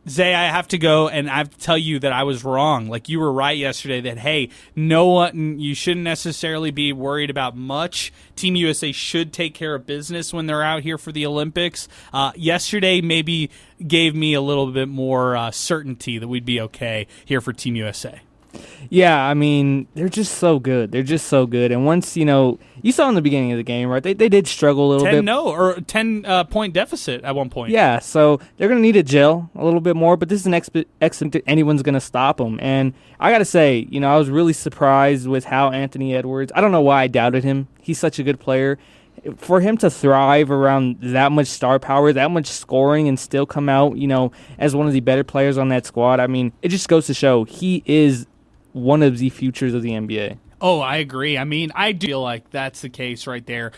Zay, I have to go and I have to tell you that I was wrong. Like, you were right yesterday that, hey, you shouldn't necessarily be worried about much. Team USA should take care of business when they're out here for the Olympics. Yesterday maybe gave me a little bit more certainty that we'd be okay here for Team USA. Yeah, I mean, they're just so good. They're just so good. And once, you saw in the beginning of the game, right, they did struggle a little bit. 10-point deficit at one point. Yeah, so they're going to need to gel a little bit more, but this is an excellent anyone's going to stop them. And I got to say, I was really surprised with how Anthony Edwards, I don't know why I doubted him. He's such a good player. For him to thrive around that much star power, that much scoring, and still come out, as one of the better players on that squad, I mean, it just goes to show he is one of the futures of the NBA. Oh, I agree. I mean, I do feel like that's the case right there.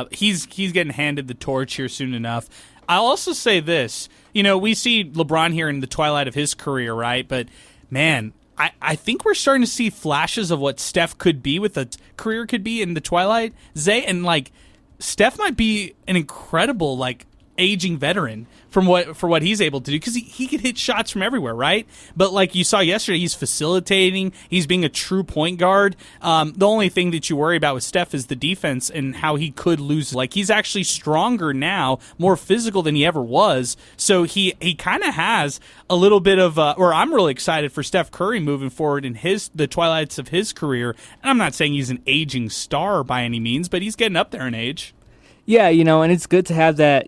He's getting handed the torch here soon enough. I'll also say this. We see LeBron here in the twilight of his career, right? But, man, I think we're starting to see flashes of what Steph could be, with a career could be in the twilight. Zay, and, Steph might be an incredible, aging veteran for what he's able to do, because he could hit shots from everywhere, right? But like you saw yesterday, he's facilitating, he's being a true point guard. The only thing that you worry about with Steph is the defense and how he could lose. He's actually stronger now, more physical than he ever was, so he kind of has a little bit of or I'm really excited for Steph Curry moving forward in the twilights of his career. And I'm not saying he's an aging star by any means, but he's getting up there in age. Yeah, and it's good to have that,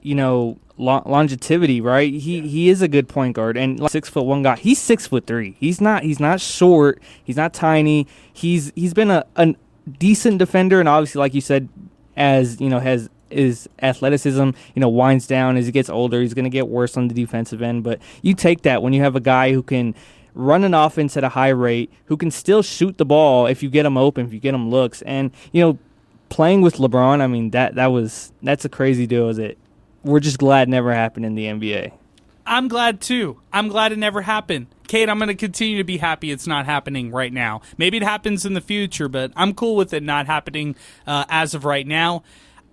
longevity, right? He is a good point guard, and 6'1" guy. He's 6'3". He's not short. He's not tiny. He's been a decent defender, and obviously, like you said, as has his athleticism, winds down as he gets older. He's going to get worse on the defensive end, but you take that when you have a guy who can run an offense at a high rate, who can still shoot the ball if you get him open, if you get him looks, and playing with LeBron, I mean, that's a crazy deal. We're just glad it never happened in the NBA. I'm glad too. I'm glad it never happened. Cade, I'm going to continue to be happy it's not happening right now. Maybe it happens in the future, but I'm cool with it not happening as of right now.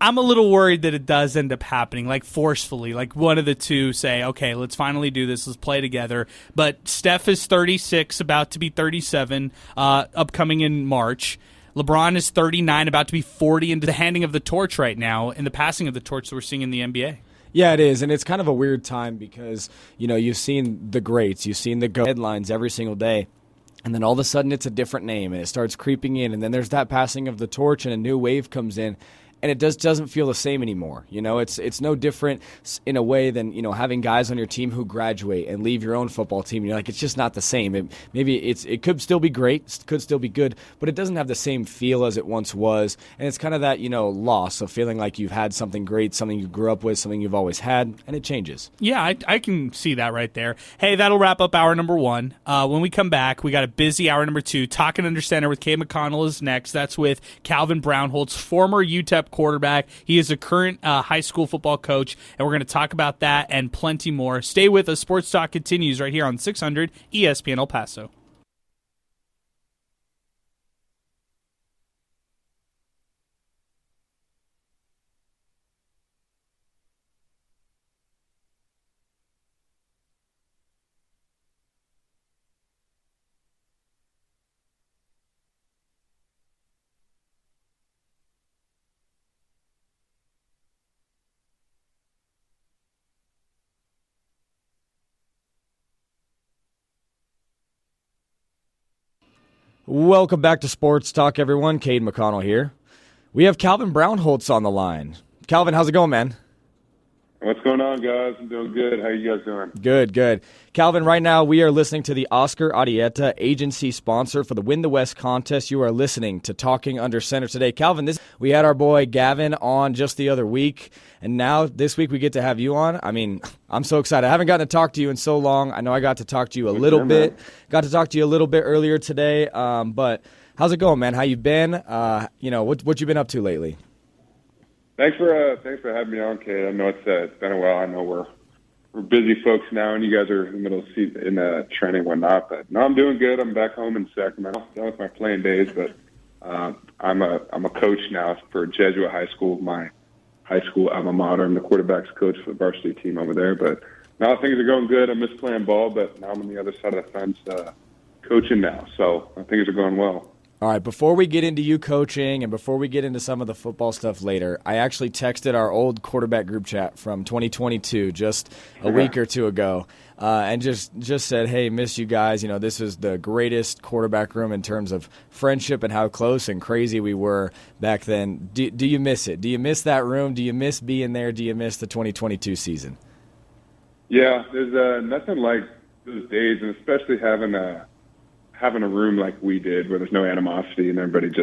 I'm a little worried that it does end up happening, like forcefully, like one of the two say, okay, let's finally do this, let's play together. But Steph is 36, about to be 37, upcoming in March. LeBron is 39, about to be 40, into the handing of the torch right now, and the passing of the torch that we're seeing in the NBA. Yeah, it is, and it's kind of a weird time because, you've seen the greats, you've seen the headlines every single day, and then all of a sudden it's a different name, and it starts creeping in, and then there's that passing of the torch, and a new wave comes in. And it doesn't feel the same anymore. It's no different in a way than, having guys on your team who graduate and leave your own football team. You're like, it's just not the same. It could still be great, it could still be good, but it doesn't have the same feel as it once was. And it's kind of that, loss of feeling like you've had something great, something you grew up with, something you've always had, and it changes. Yeah, I can see that right there. Hey, that'll wrap up hour number 1. When we come back, we got a busy hour number 2. Talking Under Center with Cade McConnell is next. That's with Calvin Brownholtz, former UTEP quarterback. He is a current high school football coach, and we're going to talk about that and plenty more. Stay with us. Sports Talk continues right here on 600 ESPN El Paso. Welcome back to Sports Talk, everyone. Cade McConnell here. We have Calvin Brownholtz on the line. Calvin, how's it going, man? What's going on, guys? I'm doing good. How you guys doing? Good. Calvin, right now we are listening to the Oscar Arieta agency sponsor for the Win the West contest. You are listening to Talking Under Center today. Calvin, we had our boy Gavin on just the other week, and now this week we get to have you on. I mean, I'm so excited. I haven't gotten to talk to you in so long. I know I got to talk to you a little bit. Man. Got to talk to you a little bit earlier today, but how's it going, man? How you been? What you been up to lately? Thanks for having me on, Cade. I know it's been a while. I know we're busy folks now, and you guys are in the middle of season in training and whatnot. But no, I'm doing good. I'm back home in Sacramento, done with my playing days. But I'm a coach now for Jesuit High School, my high school alma mater. I'm the quarterbacks coach for the varsity team over there. But now things are going good. I miss playing ball, but now I'm on the other side of the fence coaching now. So things are going well. All right, before we get into you coaching and before we get into some of the football stuff later, I actually texted our old quarterback group chat from 2022 just a week or two ago and just said, hey, miss you guys. This is the greatest quarterback room in terms of friendship and how close and crazy we were back then. Do you miss it? Do you miss that room? Do you miss being there? Do you miss the 2022 season? Yeah, there's nothing like those days, and especially having a room like we did where there's no animosity and everybody's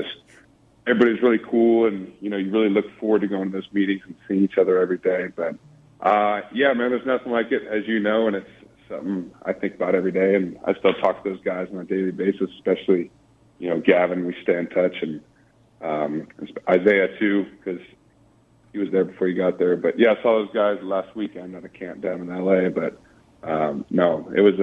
really cool, and you really look forward to going to those meetings and seeing each other every day. But yeah, man, there's nothing like it, as you know, and it's something I think about every day, and I still talk to those guys on a daily basis, especially Gavin. We stay in touch, and Isaiah too, because he was there before you got there. But yeah, I saw those guys last weekend at a camp down in LA. But no, it was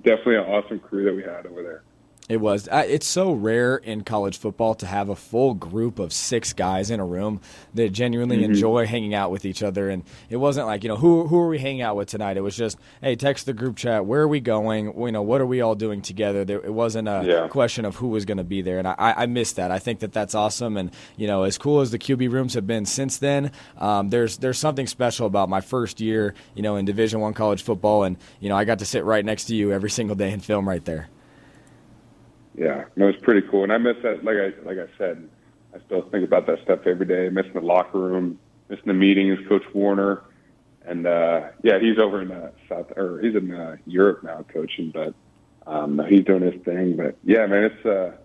definitely an awesome crew that we had over there. It was. It's so rare in college football to have a full group of 6 guys in a room that genuinely enjoy hanging out with each other. And it wasn't like, who are we hanging out with tonight? It was just, hey, text the group chat. Where are we going? What are we all doing together? It wasn't a question of who was going to be there. And I miss that. I think that's awesome. And, as cool as the QB rooms have been since then, there's something special about my first year, in Division I college football. And, I got to sit right next to you every single day and film right there. Yeah, no, it's pretty cool, and I miss that. Like I said, I still think about that stuff every day. Missing the locker room, missing the meetings. Coach Warner, and he's over in he's in Europe now coaching, but he's doing his thing. But yeah, man, it's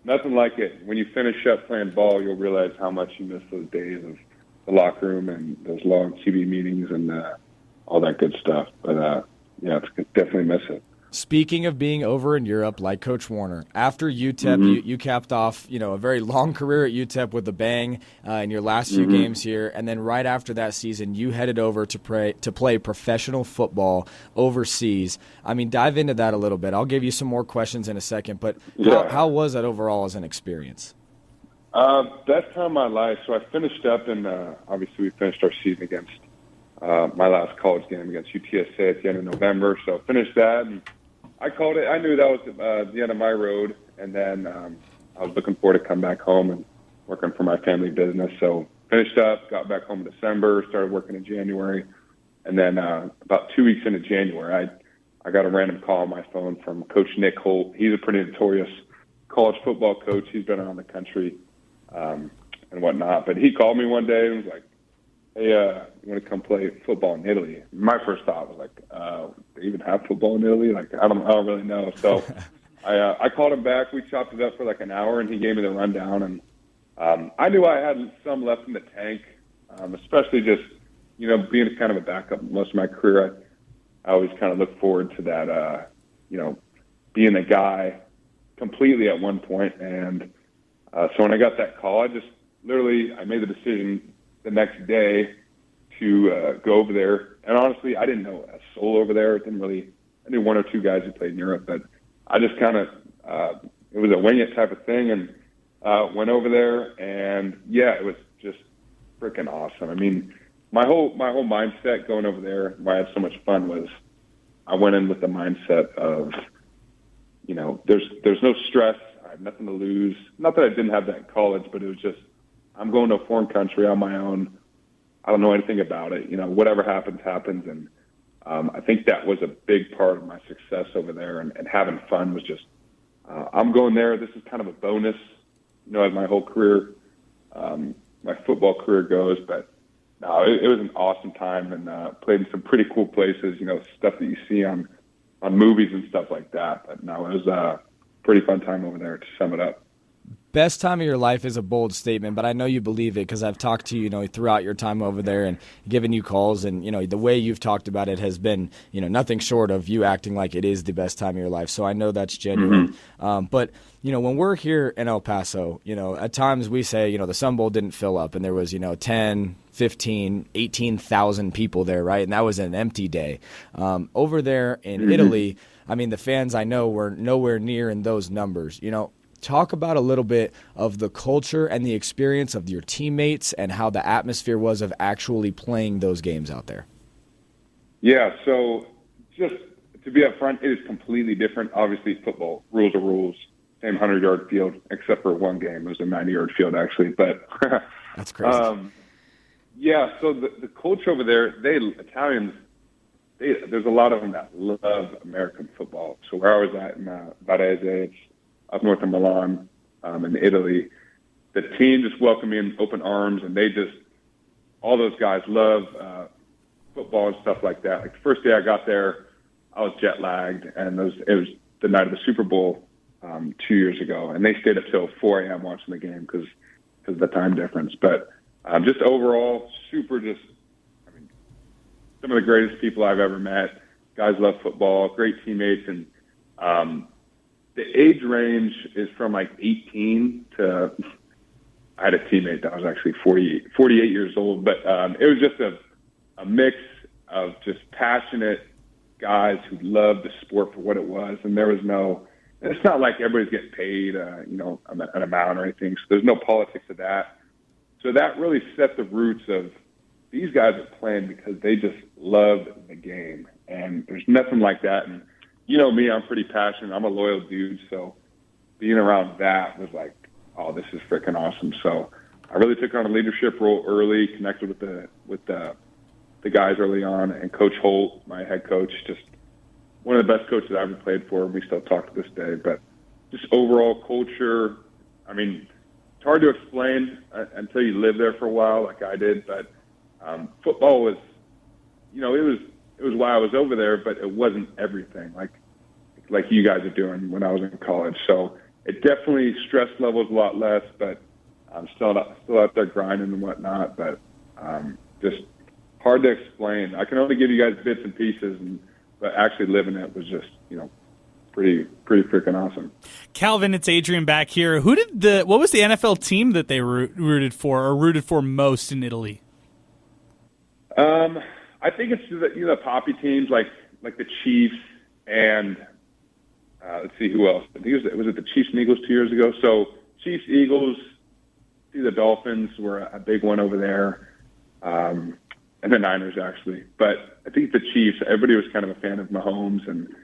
nothing like it. When you finish up playing ball, you'll realize how much you miss those days of the locker room and those long QB meetings and all that good stuff. But it's definitely miss it. Speaking of being over in Europe, like Coach Warner, after UTEP, you capped off, a very long career at UTEP with a bang in your last few games here, and then right after that season, you headed over to play professional football overseas. I mean, dive into that a little bit. I'll give you some more questions in a second, but how was that overall as an experience? Best time of my life. So I finished up, and obviously we finished our season against my last college game against UTSA at the end of November. So I finished that, and I called it. I knew that was the end of my road, and then I was looking forward to come back home and working for my family business. So finished up, got back home in December, started working in January, and then about 2 weeks into January, I got a random call on my phone from Coach Nick Holt. He's a pretty notorious college football coach. He's been around the country and whatnot. But he called me one day and was like, "Hey, you want to come play football in Italy?" My first thought was like, "They even have football in Italy?" Like, I don't really know. So I called him back. We chopped it up for like an hour, and he gave me the rundown. And I knew I had some left in the tank, especially just being kind of a backup most of my career. I always kind of look forward to that, being a guy completely at one point. And so when I got that call, I made the decision the next day to go over there. And honestly, I didn't know a soul over there. I knew one or two guys who played in Europe, but I just kind of, it was a wing it type of thing, and went over there. And it was just freaking awesome. I mean, my whole mindset going over there, why I had so much fun, was I went in with the mindset of, there's no stress. I have nothing to lose. Not that I didn't have that in college, but it was just, I'm going to a foreign country on my own. I don't know anything about it. Whatever happens, happens. And I think that was a big part of my success over there. And having fun was just, I'm going there. This is kind of a bonus, as my whole career, my football career goes. But no, it was an awesome time, and played in some pretty cool places, stuff that you see on movies and stuff like that. But no, it was a pretty fun time over there, to sum it up. Best time of your life is a bold statement, but I know you believe it because I've talked to you, throughout your time over there and given you calls, and the way you've talked about it has been, nothing short of you acting like it is the best time of your life. So I know that's genuine. But when we're here in El Paso, at times we say, the Sun Bowl didn't fill up, and there was 10, 15, 18,000 people there, right? And that was an empty day. Over there in Italy, I mean, the fans I know were nowhere near in those numbers. Talk about a little bit of the culture and the experience of your teammates and how the atmosphere was of actually playing those games out there. Yeah, so just to be up front, it is completely different. Obviously, football, rules are rules. Same 100-yard field, except for one game. It was a 90-yard field, actually. But that's crazy. So the culture over there, Italians, there's a lot of them that love American football. So where I was at in Varese, it's up north of Milan, in Italy, the team just welcomed me in open arms, and all those guys love football and stuff like that. Like the first day I got there, I was jet lagged, and it was the night of the Super Bowl 2 years ago, and they stayed up till 4 a.m. watching the game because of the time difference. But just overall, some of the greatest people I've ever met. Guys love football, great teammates, and the age range is from like 18 to, I had a teammate that was actually 48 years old, but it was just a mix of just passionate guys who loved the sport for what it was. And it's not like everybody's getting paid, an amount or anything. So there's no politics of that. So that really set the roots of these guys are playing because they just love the game. And there's nothing like that. And me, I'm pretty passionate. I'm a loyal dude. So being around that was like, oh, this is freaking awesome. So I really took on a leadership role early, connected with the guys early on, and Coach Holt, my head coach, just one of the best coaches I ever played for. We still talk to this day, but just overall culture. I mean, it's hard to explain until you live there for a while, like I did. But football was, it was why I was over there, but it wasn't everything like you guys are doing when I was in college. So it definitely stress levels a lot less, but I'm still out there grinding and whatnot. But just hard to explain. I can only give you guys bits and pieces, but actually living it was just pretty freaking awesome. Calvin, it's Adrian back here. What was the NFL team that they rooted for most in Italy? I think it's the poppy teams like the Chiefs and let's see who else. I think was it the Chiefs and Eagles 2 years ago? So Chiefs, Eagles, the Dolphins were a big one over there, and the Niners actually. But I think the Chiefs. Everybody was kind of a fan of Mahomes and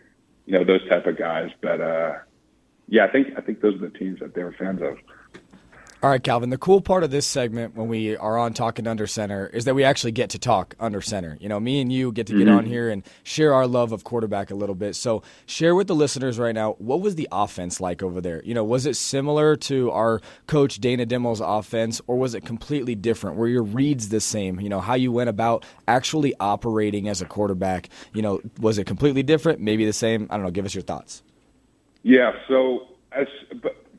those type of guys. But I think those are the teams that they were fans of. All right, Calvin, the cool part of this segment when we are on Talking Under Center is that we actually get to talk under center. Me and you get to get on here and share our love of quarterback a little bit. So share with the listeners right now, what was the offense like over there? Was it similar to our coach Dana Dimel's offense, or was it completely different? Were your reads the same? How you went about actually operating as a quarterback, was it completely different, maybe the same? I don't know, give us your thoughts. Yeah, so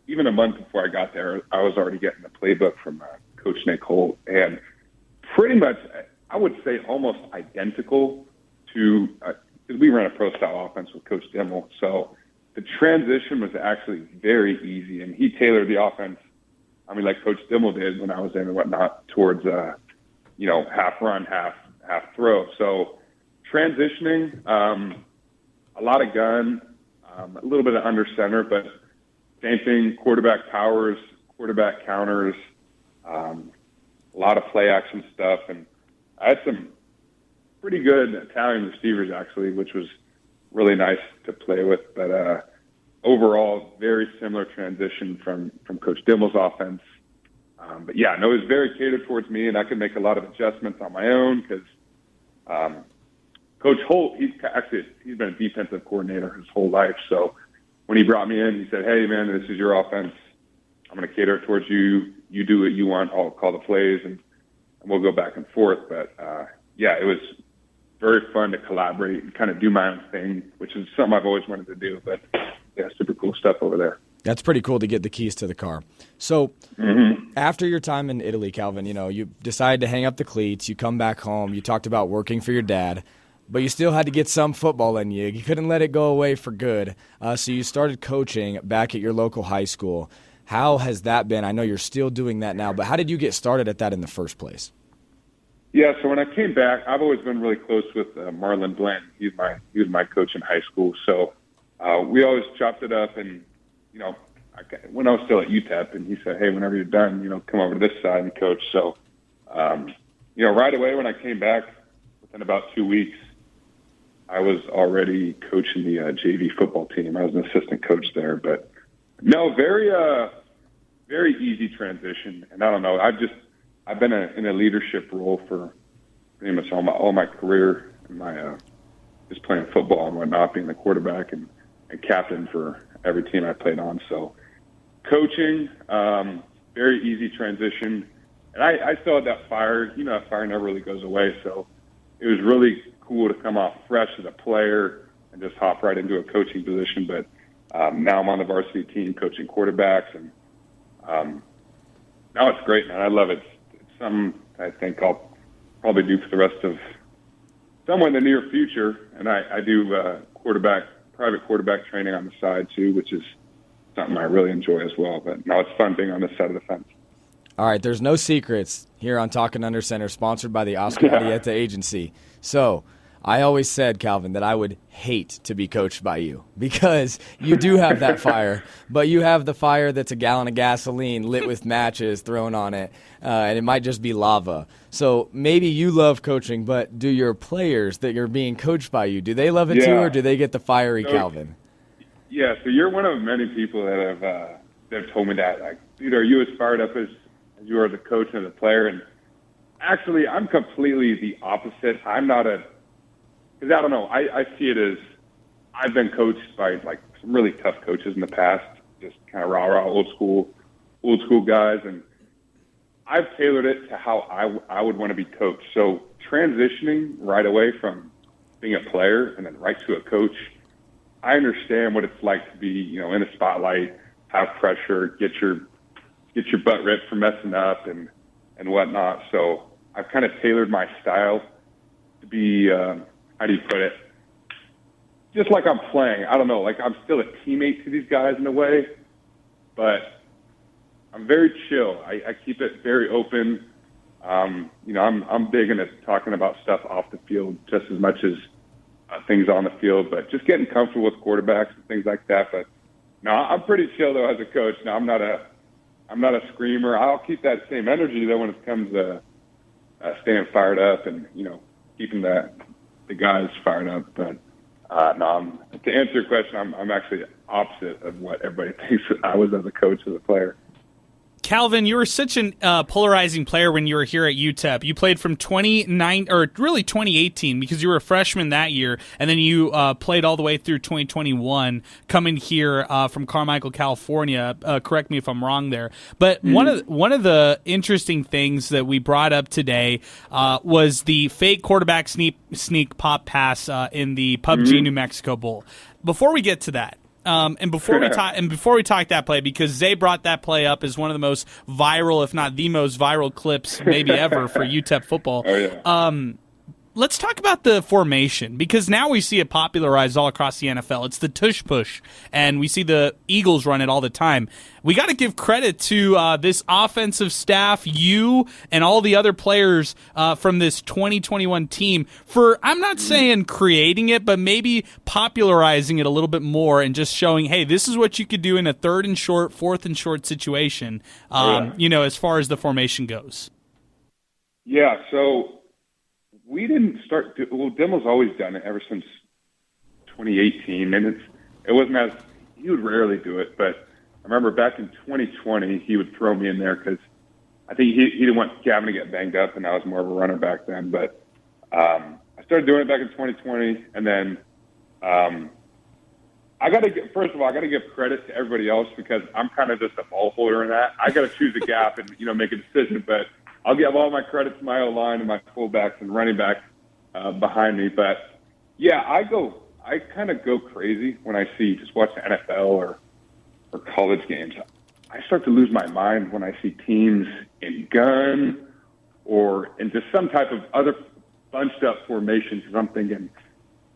even a month before I got there, I was already getting the playbook from Coach Nick Holt, and pretty much, I would say almost identical to because we ran a pro-style offense with Coach Dimel. So the transition was actually very easy, and he tailored the offense, like Coach Dimel did when I was in and whatnot, towards, half run, half throw. So transitioning, a lot of gun, a little bit of under center, but same thing, quarterback powers, quarterback counters, a lot of play action stuff. And I had some pretty good Italian receivers, actually, which was really nice to play with. But overall, very similar transition from Coach Dimmel's offense. But it was very catered towards me, and I could make a lot of adjustments on my own because Coach Holt, he's been a defensive coordinator his whole life. So when he brought me in, he said, "Hey, man, this is your offense. I'm going to cater towards you. You do what you want. I'll call the plays, and we'll go back and forth." But, it was very fun to collaborate and kind of do my own thing, which is something I've always wanted to do. But, super cool stuff over there. That's pretty cool to get the keys to the car. So after your time in Italy, Calvin, you decided to hang up the cleats. You come back home. You talked about working for your dad. But you still had to get some football in you. You couldn't let it go away for good. So you started coaching back at your local high school. How has that been? I know you're still doing that now, but how did you get started at that in the first place? Yeah, so when I came back, I've always been really close with Marlon Blanton. He was my coach in high school. So we always chopped it up. And, when I was still at UTEP, and he said, "Hey, whenever you're done, come over to this side and coach." So, right away when I came back, within about 2 weeks, I was already coaching the JV football team. I was an assistant coach there, but no, very easy transition. And I don't know, I've been in a leadership role for pretty much all my career, and just playing football and whatnot, being the quarterback and captain for every team I played on. So coaching, very easy transition. And I still had that fire. That fire never really goes away. So it was really cool to come off fresh as a player and just hop right into a coaching position. But now I'm on the varsity team coaching quarterbacks, and now it's great, man. I love it. It's something I think I'll probably do for the rest of somewhere in the near future. And I do private quarterback training on the side too, which is something I really enjoy as well. But now it's fun being on this side of the fence. All right, there's no secrets here on Talking Under Center, sponsored by the Oscar Arietta Agency. So I always said, Calvin, that I would hate to be coached by you because you do have that fire, but you have the fire that's a gallon of gasoline lit with matches thrown on it, and it might just be lava. So maybe you love coaching, but do your players that you're being coached by you, do they love it too, or do they get the fiery Calvin? Yeah, so you're one of many people that have told me that. Like, dude, are you as fired up as you are as a coach and as a player? And actually, I'm completely the opposite. I'm not because I don't know. I see it as I've been coached by like some really tough coaches in the past, just kind of rah-rah, old school guys, and I've tailored it to how I would want to be coached. So transitioning right away from being a player and then right to a coach, I understand what it's like to be, in the spotlight, have pressure, get your butt ripped for messing up and whatnot. So I've kind of tailored my style to be, how do you put it? just like I'm playing. I don't know, like I'm still a teammate to these guys in a way, but I'm very chill. I keep it very open. I'm big into talking about stuff off the field just as much as things on the field, but just getting comfortable with quarterbacks and things like that. But no, I'm pretty chill though as a coach. No, I'm not a screamer. I'll keep that same energy though when it comes to staying fired up and keeping the guys fired up. But no, to answer your question, I'm actually opposite of what everybody thinks I was as a coach, as a player. Calvin, you were such an polarizing player when you were here at UTEP. You played from 2018 because you were a freshman that year, and then you played all the way through 2021, coming here from Carmichael, California. Correct me if I'm wrong there. But one of the interesting things that we brought up today was the fake quarterback sneak pop pass in the PUBG New Mexico Bowl. Before we get to that. And before we talk that play, because Zay brought that play up as one of the most viral, if not the most viral clips maybe ever for UTEP football. Oh, yeah. Let's talk about the formation, because now we see it popularized all across the NFL. It's the tush push, and we see the Eagles run it all the time. We got to give credit to this offensive staff, you and all the other players from this 2021 team for, I'm not saying creating it, but maybe popularizing it a little bit more and just showing, hey, this is what you could do in a 3rd and short, 4th and short situation, as far as the formation goes. Yeah, so we didn't start. Demo's always done it ever since 2018, and it wasn't as he would rarely do it. But I remember back in 2020, he would throw me in there because I think he didn't want Gavin to get banged up, and I was more of a runner back then. But I started doing it back in 2020, and then first of all, I got to give credit to everybody else because I'm kind of just a ball holder in that. I got to choose a gap and make a decision, but I'll give all my credit to my O-line and my fullbacks and running backs behind me. But, yeah, I kind of go crazy when I just watch the NFL or college games. I start to lose my mind when I see teams in gun or in just some type of other bunched-up formation, because I'm thinking,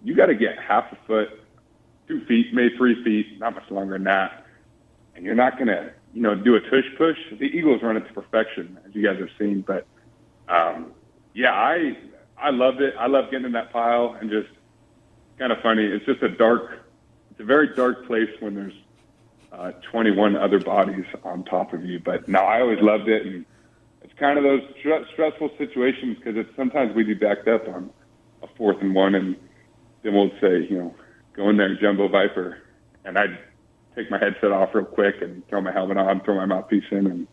you got to get half a foot, 2 feet, maybe 3 feet, not much longer than that, and you're not going to do a tush push. The Eagles run it to perfection, as you guys have seen. But, I loved it. I love getting in that pile and just kind of funny. It's just it's a very dark place when there's 21 other bodies on top of you. But no, I always loved it. And it's kind of those stressful situations because sometimes we'd be backed up on a 4th and 1, and then we'll say, go in there, Jumbo Viper. And I'd take my headset off real quick and throw my helmet on, throw my mouthpiece in, and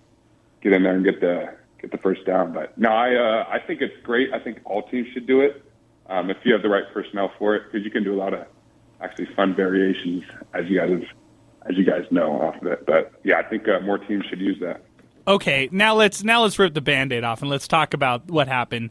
get in there and get the first down. But no, I think it's great. I think all teams should do it if you have the right personnel for it, because you can do a lot of actually fun variations as you guys know off of it. But yeah, I think more teams should use that. Okay, now let's rip the Band-Aid off and let's talk about what happened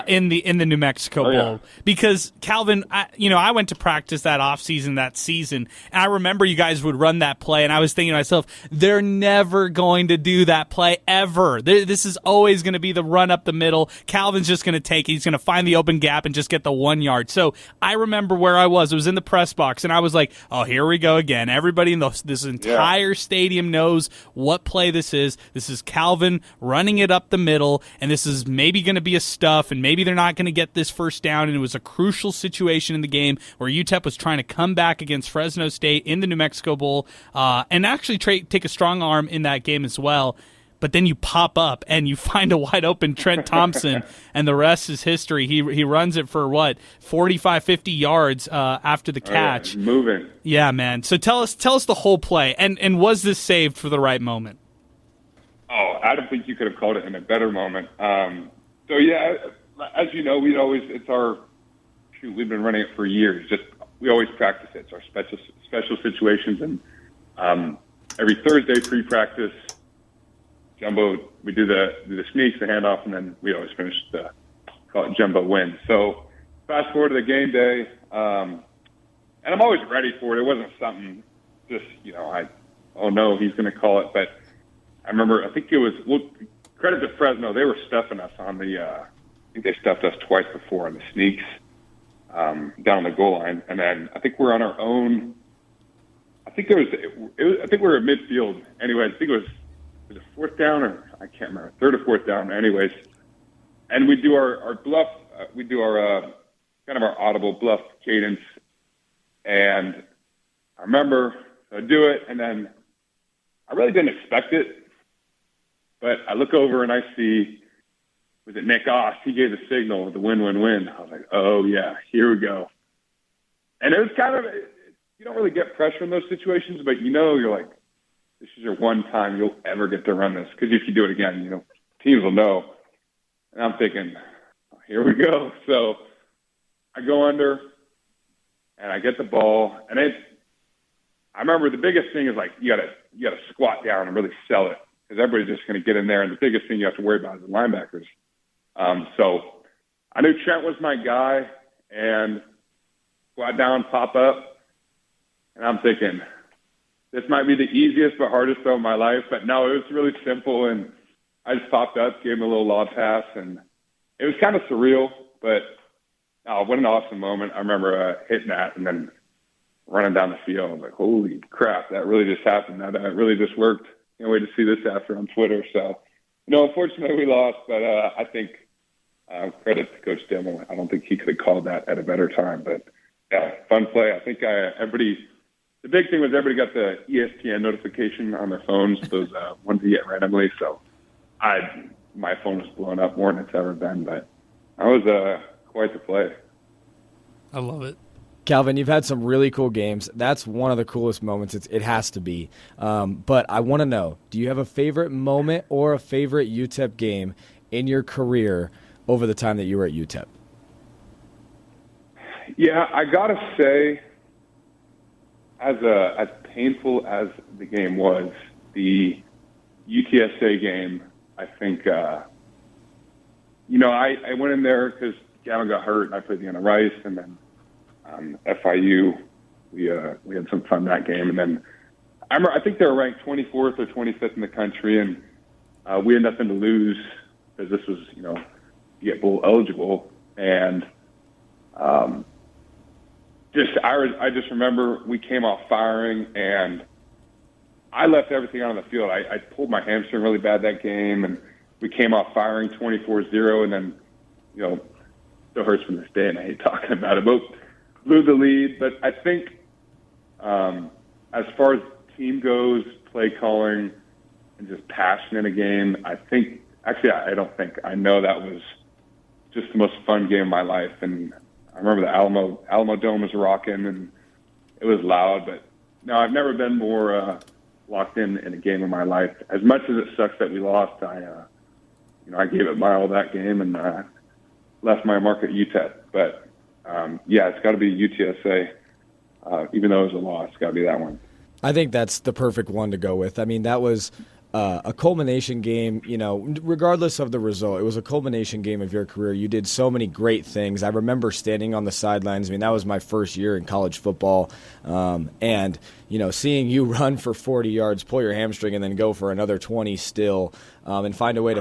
in the New Mexico Bowl. Because Calvin, I went to practice that season, and I remember you guys would run that play, and I was thinking to myself, they're never going to do that play ever. This is always going to be the run up the middle. Calvin's just going to take it. He's going to find the open gap and just get the 1 yard. So I remember where I was. It was in the press box, and I was like, oh, here we go again. Everybody in this entire stadium knows what play this is. This is Calvin running it up the middle, and this is maybe going to be a stuff, and maybe they're not going to get this first down, and it was a crucial situation in the game where UTEP was trying to come back against Fresno State in the New Mexico Bowl and actually take a strong arm in that game as well. But then you pop up and you find a wide open Trent Thompson, and the rest is history. He runs it for 45, 50 yards after the catch. Moving. Yeah, man. So tell us the whole play, and was this saved for the right moment? Oh, I don't think you could have called it in a better moment. So yeah, as you know, we've been running it for years. We always practice it. It's our special situations, and every Thursday pre-practice, Jumbo, we do the sneaks, the handoff, and then we always finish call it Jumbo win. So fast forward to the game day, and I'm always ready for it. It wasn't something he's going to call it, but I remember, I think it was, credit to Fresno, they were stuffing us on I think they stuffed us twice before on the sneaks. down the goal line, and then I think we're on our own. I think I think we were at midfield. Anyway, I think was it fourth down or I can't remember, third or fourth down. Anyways, and we do our bluff. We do our kind of our audible bluff cadence, and I remember I do it, and then I really didn't expect it, but I look over and I see, was it Nick Oss? He gave the signal, the win-win-win. I was like, oh yeah, here we go. And it was kind of, you don't really get pressure in those situations, but you're like, this is your one time you'll ever get to run this. Because if you do it again, teams will know. And I'm thinking, oh, here we go. So I go under, and I get the ball. And I remember the biggest thing is, like, you gotta squat down and really sell it. Because everybody's just going to get in there. And the biggest thing you have to worry about is the linebackers. So I knew Trent was my guy. And squat down, pop up. And I'm thinking, this might be the easiest but hardest throw of my life. But no, it was really simple. And I just popped up, gave him a little lob pass. And it was kind of surreal. But what an awesome moment. I remember hitting that and then running down the field. I was like, holy crap, that really just happened. That really just worked. Can't wait to see this after on Twitter. So, unfortunately we lost. But I think credit to Coach Dimmel. I don't think he could have called that at a better time. But, yeah, fun play. I think the big thing was everybody got the ESPN notification on their phones, those ones you get randomly. So my phone was blowing up more than it's ever been. But that was quite the play. I love it. Calvin, you've had some really cool games. That's one of the coolest moments. It has to be. But I want to know, do you have a favorite moment or a favorite UTEP game in your career over the time that you were at UTEP? Yeah, I got to say, as painful as the game was, the UTSA game, I think, I went in there because Gavin got hurt and I played the end of Rice, and then FIU, we had some fun that game. And then I think they were ranked 24th or 25th in the country, and we had nothing to lose because this was, you get bowl eligible. And I just remember we came off firing, and I left everything out on the field. I pulled my hamstring really bad that game, and we came off firing 24-0, and then, still hurts from this day, and I hate talking about it, but blew the lead. But I think as far as team goes, play calling, and just passion in a game, I know that was just the most fun game of my life. And I remember the Alamo Dome was rocking, and it was loud. But no, I've never been more locked in a game of my life. As much as it sucks that we lost, I gave it my all that game and left my mark at UTEP. But it's got to be UTSA. Even though it was a loss, it's got to be that one. I think that's the perfect one to go with. I mean, that was a culmination game, regardless of the result. It was a culmination game of your career. You did so many great things. I remember standing on the sidelines. I mean, that was my first year in college football. And, seeing you run for 40 yards, pull your hamstring, and then go for another 20 still, and find a way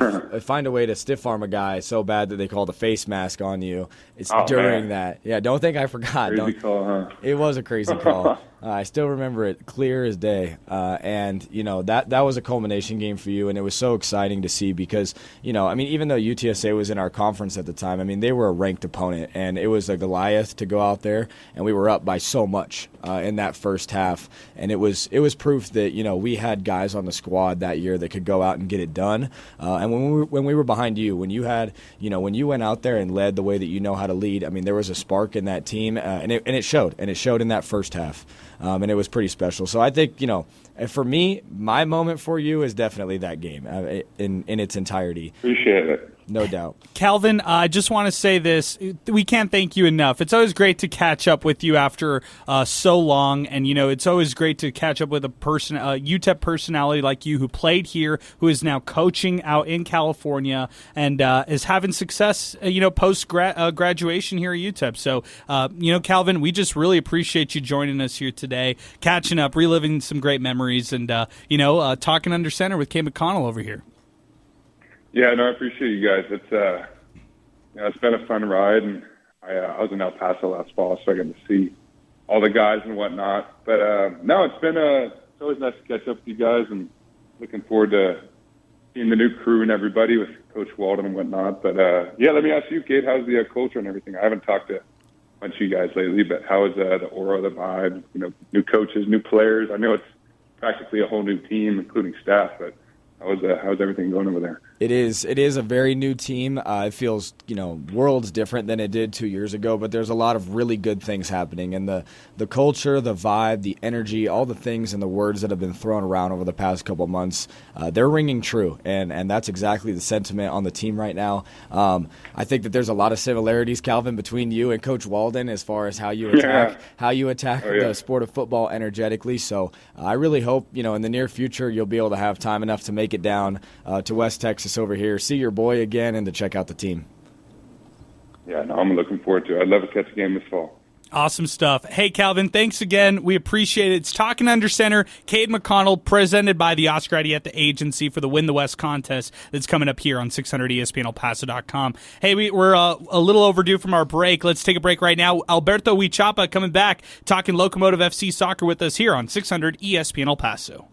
to stiff arm a guy so bad that they called a face mask on you. It's during that. Yeah, don't think I forgot. Crazy call, huh? It was a crazy call. I still remember it clear as day. And that was a culmination game for you, and it was so exciting to see because, even though UTSA was in our conference at the time, they were a ranked opponent, and it was a Goliath to go out there, and we were up by so much in that first half. And it was proof that, we had guys on the squad that year that could go out and get it done. And when we were behind you, when you when you went out there and led the way that you know how to lead, there was a spark in that team, and it showed. And it showed in that first half. And it was pretty special. So I think, for me, my moment for you is definitely that game in its entirety. Appreciate it. No doubt. Calvin, I just want to say this. We can't thank you enough. It's always great to catch up with you after so long. And, it's always great to catch up with a UTEP personality like you who played here, who is now coaching out in California and is having success, post-graduation here at UTEP. So, Calvin, we just really appreciate you joining us here today, catching up, reliving some great memories, and, talking under center with Cade McConnell over here. Yeah, no, I appreciate you guys. It's it's been a fun ride, and I was in El Paso last fall, so I got to see all the guys and whatnot. But no, it's always nice to catch up with you guys, and looking forward to seeing the new crew and everybody with Coach Walden and whatnot. But yeah, let me ask you, Cade, how's the culture and everything? I haven't talked to a bunch of you guys lately, but how is the aura, the vibe? You know, new coaches, new players. I know it's practically a whole new team, including staff, but how's everything going over there? It is a very new team. It feels, worlds different than it did 2 years ago, but there's a lot of really good things happening. And the culture, the vibe, the energy, all the things and the words that have been thrown around over the past couple months, they're ringing true. And that's exactly the sentiment on the team right now. I think that there's a lot of similarities, Calvin, between you and Coach Walden as far as how you attack the sport of football energetically. So I really hope, in the near future, you'll be able to have time enough to make it down to West Texas over here, see your boy again, and to check out the team. Yeah, no, I'm looking forward to it. I'd love to catch a game this fall. Awesome stuff. Hey, Calvin, thanks again. We appreciate it. It's Talking Under Center, Cade McConnell, presented by the Oscar Arietta Agency for the Win the West contest that's coming up here on 600 ESPNElPaso.com. Hey, we're a little overdue from our break. Let's take a break right now. Alberto Huichapa coming back, talking Locomotive FC soccer with us here on 600 ESPN El Paso.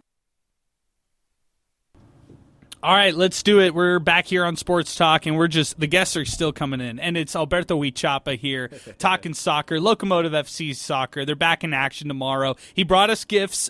All right, let's do it. We're back here on Sports Talk, and the guests are still coming in. And it's Alberto Huichapa here, talking soccer, Locomotive FC soccer. They're back in action tomorrow. He brought us gifts.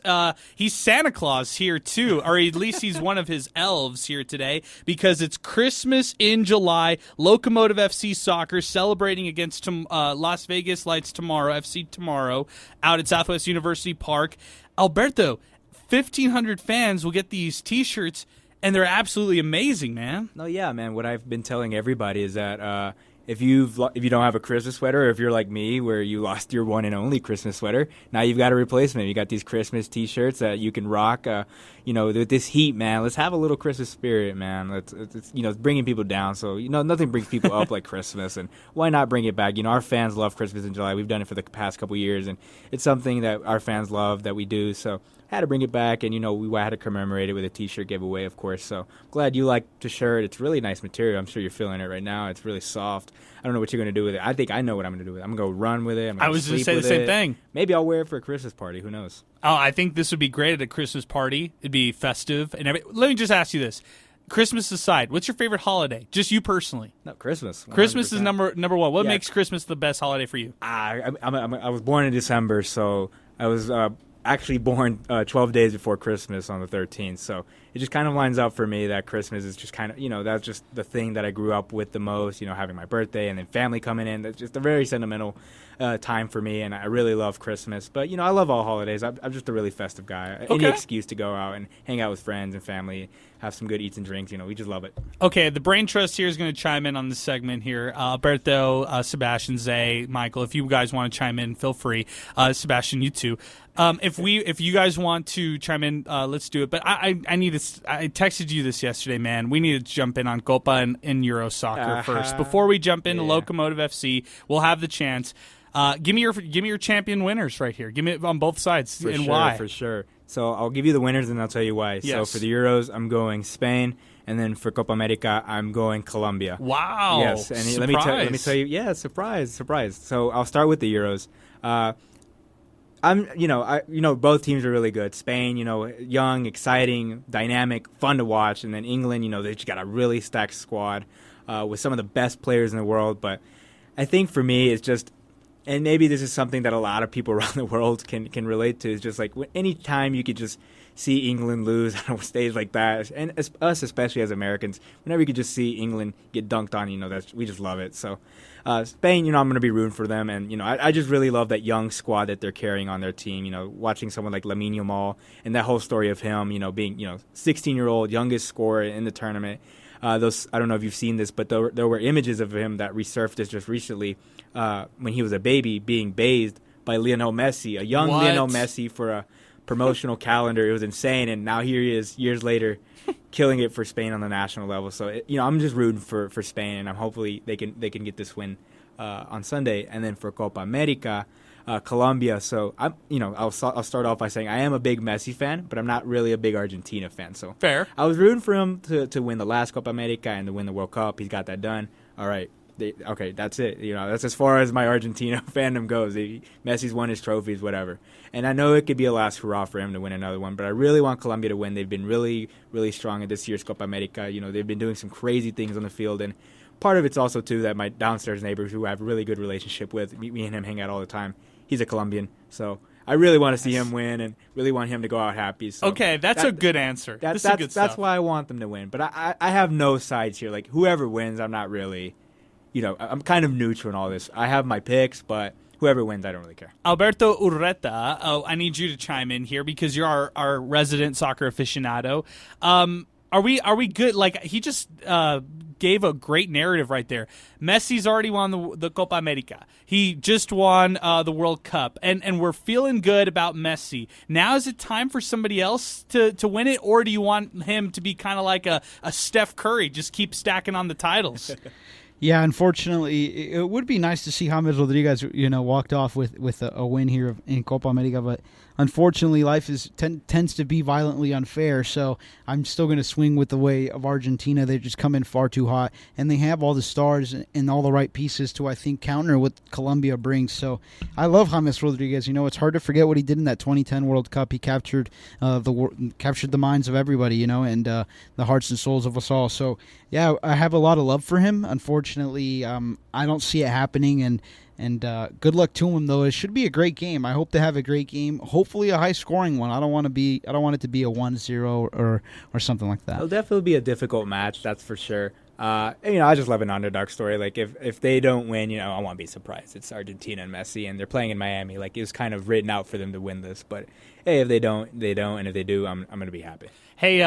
He's Santa Claus here, too, or at least he's one of his elves here today, because it's Christmas in July. Locomotive FC soccer celebrating against Las Vegas Lights FC tomorrow out at Southwest University Park. Alberto, 1,500 fans will get these T-shirts, and they're absolutely amazing, man. No, yeah, man. What I've been telling everybody is that if you don't have a Christmas sweater, or if you're like me, where you lost your one and only Christmas sweater, now you've got a replacement. You got these Christmas T-shirts that you can rock. With this heat, man. Let's have a little Christmas spirit, man. It's bringing people down. So nothing brings people up like Christmas, and why not bring it back? Our fans love Christmas in July. We've done it for the past couple years, and it's something that our fans love that we do. So had to bring it back, and we had to commemorate it with a T-shirt giveaway, of course. So glad you like the shirt. It's really nice material. I'm sure you're feeling it right now. It's really soft. I don't know what you're going to do with it. I think I know what I'm going to do with it. I'm going to go run with it. I was going to say the same thing. Maybe I'll wear it for a Christmas party. Who knows? Oh, I think this would be great at a Christmas party. It'd be festive. And let me just ask you this. Christmas aside, what's your favorite holiday? Just you personally. No, Christmas. 100%. Christmas is number one. What makes Christmas the best holiday for you? I was born in December, so I was actually born 12 days before Christmas on the 13th. So it just kind of lines up for me that Christmas is just kind of, that's just the thing that I grew up with the most, having my birthday and then family coming in. That's just a very sentimental time for me, and I really love Christmas. But, I love all holidays. I'm just a really festive guy. Okay. Any excuse to go out and hang out with friends and family, have some good eats and drinks, we just love it. Okay, the Brain Trust here is going to chime in on this segment here. Alberto, Sebastian, Zay, Michael, if you guys want to chime in, feel free. Sebastian, you too. If you guys want to chime in, let's do it. But I texted you this yesterday, man. We need to jump in on Copa and Euro soccer first. Before we jump into Locomotive FC, we'll have the chance. Give me your champion winners right here. Give me it on both sides why. For sure. So I'll give you the winners and I'll tell you why. Yes. So for the Euros, I'm going Spain, and then for Copa America, I'm going Colombia. Wow. Yes. And let me tell you. Yeah, surprise. So I'll start with the Euros. Both teams are really good. Spain, young, exciting, dynamic, fun to watch, and then England, they just got a really stacked squad with some of the best players in the world. But I think for me, it's just. And maybe this is something that a lot of people around the world can relate to. It's just like any time you could just see England lose on a stage like that, and us especially as Americans, whenever you could just see England get dunked on, we just love it. So Spain, I'm going to be rooting for them, and I just really love that young squad that they're carrying on their team. Watching someone like Lamine Yamal and that whole story of him, being 16-year-old youngest scorer in the tournament. I don't know if you've seen this, but there were images of him that resurfaced just recently when he was a baby being bathed by Lionel Messi, a young Lionel Messi for a promotional calendar. It was insane, and now here he is years later killing it for Spain on the national level. So, I'm just rooting for Spain, and I'm hopefully they can get this win on Sunday. And then for Copa America, Colombia. So I'll start off by saying I am a big Messi fan, but I'm not really a big Argentina fan. So fair. I was rooting for him to win the last Copa America and to win the World Cup. He's got that done. All right. okay, that's it. That's as far as my Argentina fandom goes. Messi's won his trophies, whatever. And I know it could be a last hurrah for him to win another one, but I really want Colombia to win. They've been really, really strong at this year's Copa America. They've been doing some crazy things on the field, and part of it's also, too, that my downstairs neighbors, who I have a really good relationship with, me and him hang out all the time, he's a Colombian, so I really want to see him win and really want him to go out happy. So okay, that's a good answer. That's good stuff. That's why I want them to win. But I have no sides here. Like, whoever wins, I'm not really, I'm kind of neutral in all this. I have my picks, but whoever wins, I don't really care. Alberto Urreta, I need you to chime in here because you're our resident soccer aficionado. Are we good? Like, he just gave a great narrative right there. Messi's already won the Copa America. He just won the World Cup, and we're feeling good about Messi. Now is it time for somebody else to win it, or do you want him to be kind of like a Steph Curry, just keep stacking on the titles? Yeah, unfortunately, it would be nice to see James Rodriguez, walked off with a win here in Copa America, but unfortunately, life tends to be violently unfair. So I'm still going to swing with the way of Argentina. They just come in far too hot, and they have all the stars and all the right pieces to, I think, counter what Colombia brings. So I love James Rodriguez. It's hard to forget what he did in that 2010 World Cup. He captured the minds of everybody, and the hearts and souls of us all. So yeah, I have a lot of love for him. Unfortunately, I don't see it happening, and good luck to him, though. It should be a great game. I hope to have a great game. Hopefully a high-scoring one. I don't want it to be a 1-0 or something like that. It'll definitely be a difficult match, that's for sure. I just love an underdog story. Like, if they don't win, I won't be surprised. It's Argentina and Messi, and they're playing in Miami. Like, it was kind of written out for them to win this. But hey, if they don't, they don't, and if they do, I'm going to be happy. Hey,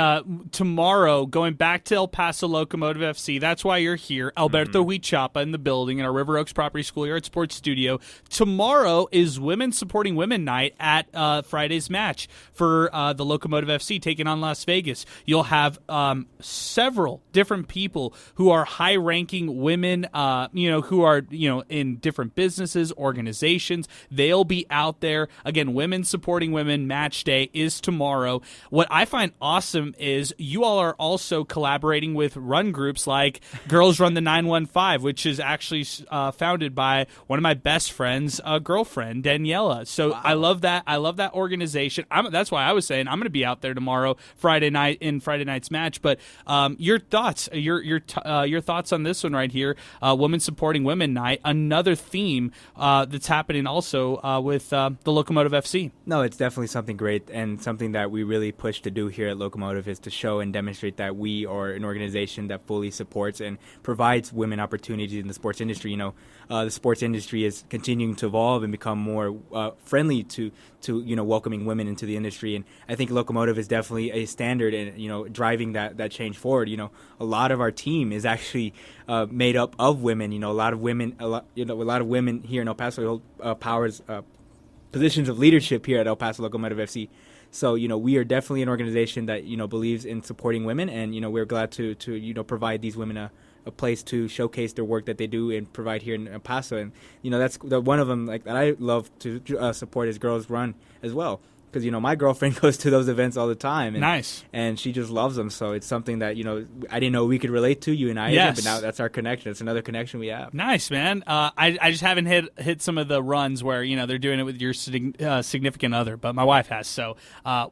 tomorrow, going back to El Paso Locomotive FC, that's why you're here. Alberto Huichapa in the building in our River Oaks Property School here at Sports Studio. Tomorrow is Women Supporting Women Night at Friday's match for the Locomotive FC taking on Las Vegas. You'll have several different people who are high-ranking women, who are, in different businesses, organizations. They'll be out there. Again, Women Supporting Women match day is tomorrow. What I find awesome is you all are also collaborating with run groups like Girls Run the 915, which is actually founded by one of my best friends' girlfriend, Daniela. So wow. I love that. I love that organization. That's why I was saying I'm going to be out there tomorrow, Friday night, in Friday night's match. But your thoughts, your thoughts on this one right here, Women Supporting Women Night, another theme that's happening also with the Locomotive FC. No, it's definitely something great and something that we really push to do here at Locomotive, is to show and demonstrate that we are an organization that fully supports and provides women opportunities in the sports industry. The sports industry is continuing to evolve and become more friendly to welcoming women into the industry, and I think Locomotive is definitely a standard and driving that change forward. A lot of our team is actually made up of women. A lot of women here in El Paso hold positions of leadership here at El Paso Locomotive FC. So, we are definitely an organization that, believes in supporting women, and, we're glad to provide these women a place to showcase their work that they do and provide here in El Paso. And, that's one of them, like, that I love to support is Girls Run as well. Because, my girlfriend goes to those events all the time. And, nice. And she just loves them. So it's something that, I didn't know we could relate to, you and I. Yes. But now that's our connection. It's another connection we have. Nice, man. I just haven't hit some of the runs where, they're doing it with your significant other. But my wife has. So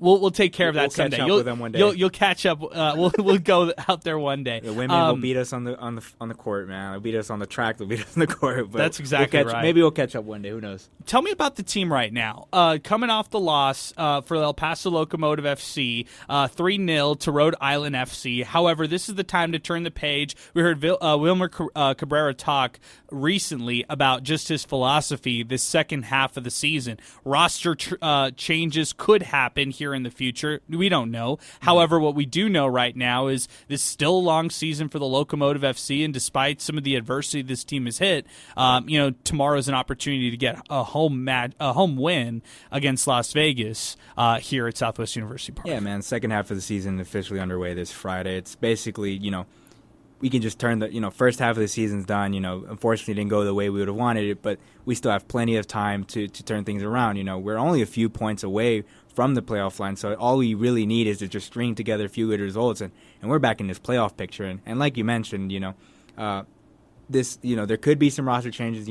we'll take care of that someday. Catch up with them one day. You'll catch up. We'll go out there one day. The women will beat us on the court, man. They'll beat us on the track. They'll beat us on the court. But that's exactly right. Maybe we'll catch up one day. Who knows? Tell me about the team right now. Coming off the loss for El Paso Locomotive FC, 3-0 to Rhode Island FC. However, this is the time to turn the page. We heard Wilmer Cabrera talk recently about just his philosophy this second half of the season. Roster changes could happen here in the future. We don't know. However, what we do know right now is this is still a long season for the Locomotive FC, and despite some of the adversity this team has hit, tomorrow is an opportunity to get a home win against Las Vegas here at Southwest University Park. Yeah, man. Second half of the season officially underway this Friday. It's basically, we can just turn the, first half of the season's done. Unfortunately, it didn't go the way we would have wanted it, but we still have plenty of time to turn things around. We're only a few points away from the playoff line, so all we really need is to just string together a few good results, and we're back in this playoff picture. And like you mentioned, this, there could be some roster changes.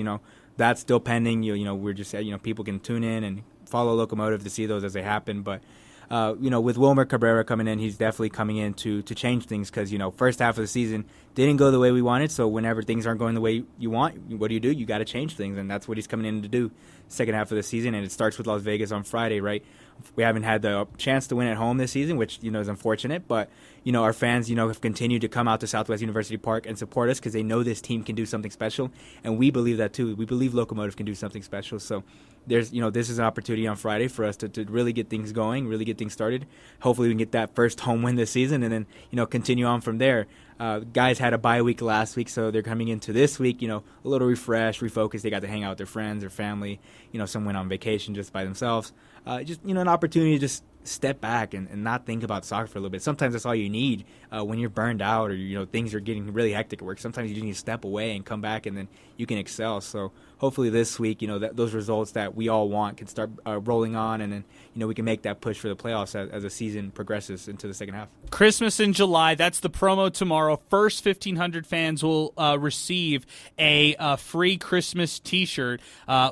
That's still pending. We're just people can tune in and follow Locomotive to see those as they happen. But with Wilmer Cabrera coming in, he's definitely coming in to change things because first half of the season didn't go the way we wanted. So whenever things aren't going the way you want, what do? You got to change things, and that's what he's coming in to do. Second half of the season, and it starts with Las Vegas on Friday, right? We haven't had the chance to win at home this season, which is unfortunate, but our fans have continued to come out to Southwest University Park and support us because they know this team can do something special, and we believe that too. We believe Locomotive can do something special. So there's this is an opportunity on Friday for us to really get things going, really get things started. Hopefully we can get that first home win this season, and then continue on from there. Guys had a bye week last week, so they're coming into this week, a little refreshed, refocused. They got to hang out with their friends, their family. Some went on vacation just by themselves. An opportunity to just step back and not think about soccer for a little bit. Sometimes that's all you need when you're burned out or things are getting really hectic at work. Sometimes you just need to step away and come back, and then you can excel. So hopefully this week, those results that we all want can start rolling on, and then we can make that push for the playoffs as the season progresses into the second half. Christmas in July. That's the promo tomorrow. First 1,500 fans will receive a free Christmas T-shirt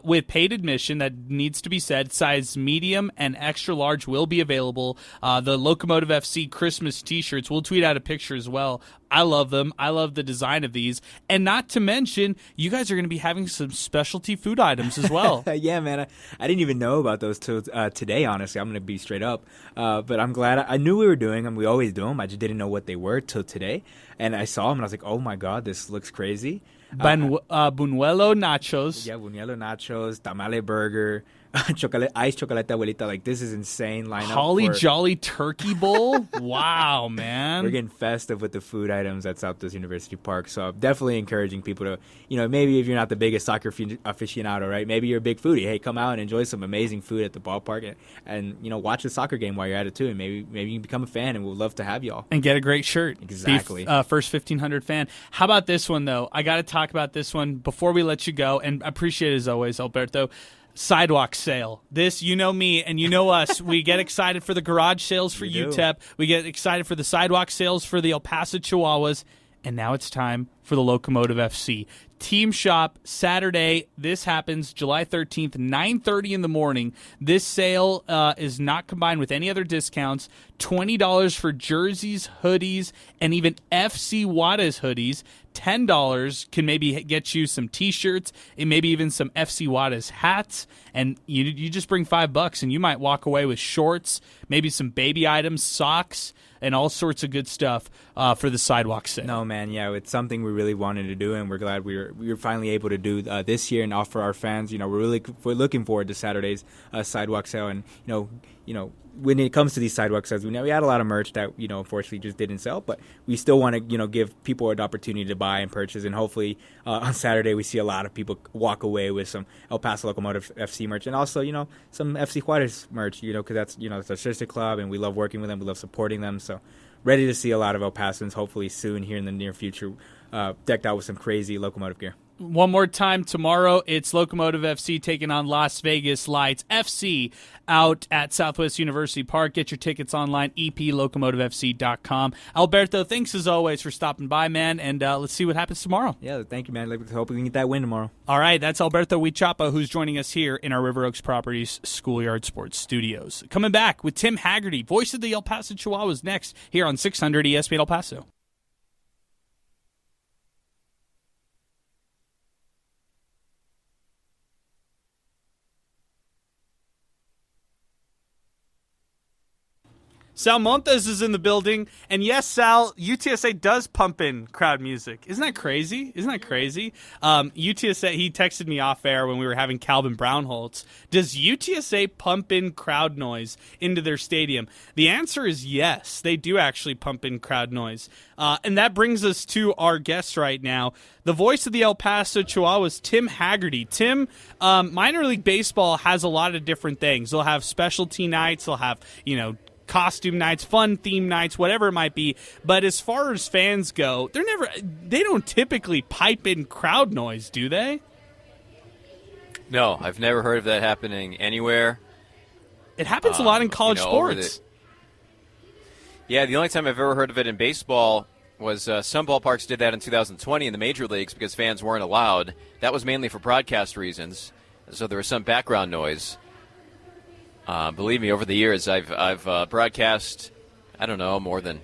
with paid admission. That needs to be said. Size medium and extra large will be available. The Locomotive FC Christmas T-shirts. We'll tweet out a picture as well. I love them. I love the design of these. And not to mention, you guys are going to be having some specialty food items as well. Yeah, man. I didn't even know about those till today, honestly. I'm going to be straight up. But I'm glad. I knew we were doing them. We always do them. I just didn't know what they were till today. And I saw them, and I was like, oh, my God, this looks crazy. Buñuelo nachos. Yeah, Buñuelo nachos, tamale burger, ice chocolate abuelita. Like, this is insane lineup. Holly Jolly Turkey Bowl. Wow, man. We're getting festive with the food items at Southwest University Park. So I'm definitely encouraging people to, maybe if you're not the biggest soccer aficionado, right? Maybe you're a big foodie. Hey, come out and enjoy some amazing food at the ballpark and watch the soccer game while you're at it too. And maybe you can become a fan, and we'd love to have y'all. And get a great shirt. Exactly. First 1,500 fan. How about this one, though? I got to talk about this one before we let you go, and appreciate it as always, Alberto. Sidewalk sale. This, you know me and you know us. We get excited for the garage sales for UTEP. We get excited for the sidewalk sales for the El Paso Chihuahuas. And now it's time for the Locomotive FC. Team Shop, Saturday. This happens July 13th, 9:30 in the morning. This sale is not combined with any other discounts. $20 for jerseys, hoodies, and even FC Juarez hoodies. $10 can maybe get you some T-shirts and maybe even some FC Juarez hats. And you just bring $5 and you might walk away with shorts, maybe some baby items, socks, and all sorts of good stuff for the sidewalk sale. No, man, yeah, it's something we really wanted to do, and we're glad we were finally able to do this year and offer our fans. We're looking forward to Saturday's sidewalk sale, and when it comes to these sidewalk sales, we had a lot of merch that unfortunately just didn't sell, but we still want to give people an opportunity to buy and purchase, and hopefully on Saturday we see a lot of people walk away with some El Paso Locomotive FC merch, and also some FC Juarez merch, because that's it's our sister club, and we love working with them, we love supporting them. So ready to see a lot of El Pasans hopefully soon here in the near future, decked out with some crazy Locomotive gear. One more time tomorrow, it's Locomotive FC taking on Las Vegas Lights FC out at Southwest University Park. Get your tickets online, eplocomotivefc.com. Alberto, thanks as always for stopping by, man, and let's see what happens tomorrow. Yeah, thank you, man. Hope we can get that win tomorrow. All right, that's Alberto Huichapa, who's joining us here in our River Oaks Properties Schoolyard Sports Studios. Coming back with Tim Haggerty, voice of the El Paso Chihuahuas, next here on 600 ESPN El Paso. Sal Montes is in the building, and yes, Sal, UTSA does pump in crowd music. Isn't that crazy? UTSA, he texted me off air when we were having Calvin Brownholtz. Does UTSA pump in crowd noise into their stadium? The answer is yes. They do actually pump in crowd noise. And that brings us to our guest right now, the voice of the El Paso Chihuahuas, Tim Haggerty. Tim, minor league baseball has a lot of different things. They'll have specialty nights. They'll have, costume nights, fun theme nights, whatever it might be. But as far as fans go, they don't typically pipe in crowd noise, do they? No, I've never heard of that happening anywhere. It happens a lot in college sports. The only time I've ever heard of it in baseball was some ballparks did that in 2020 in the major leagues because fans weren't allowed. That was mainly for broadcast reasons, so there was some background noise. Believe me, over the years, I've broadcast, I don't know, more than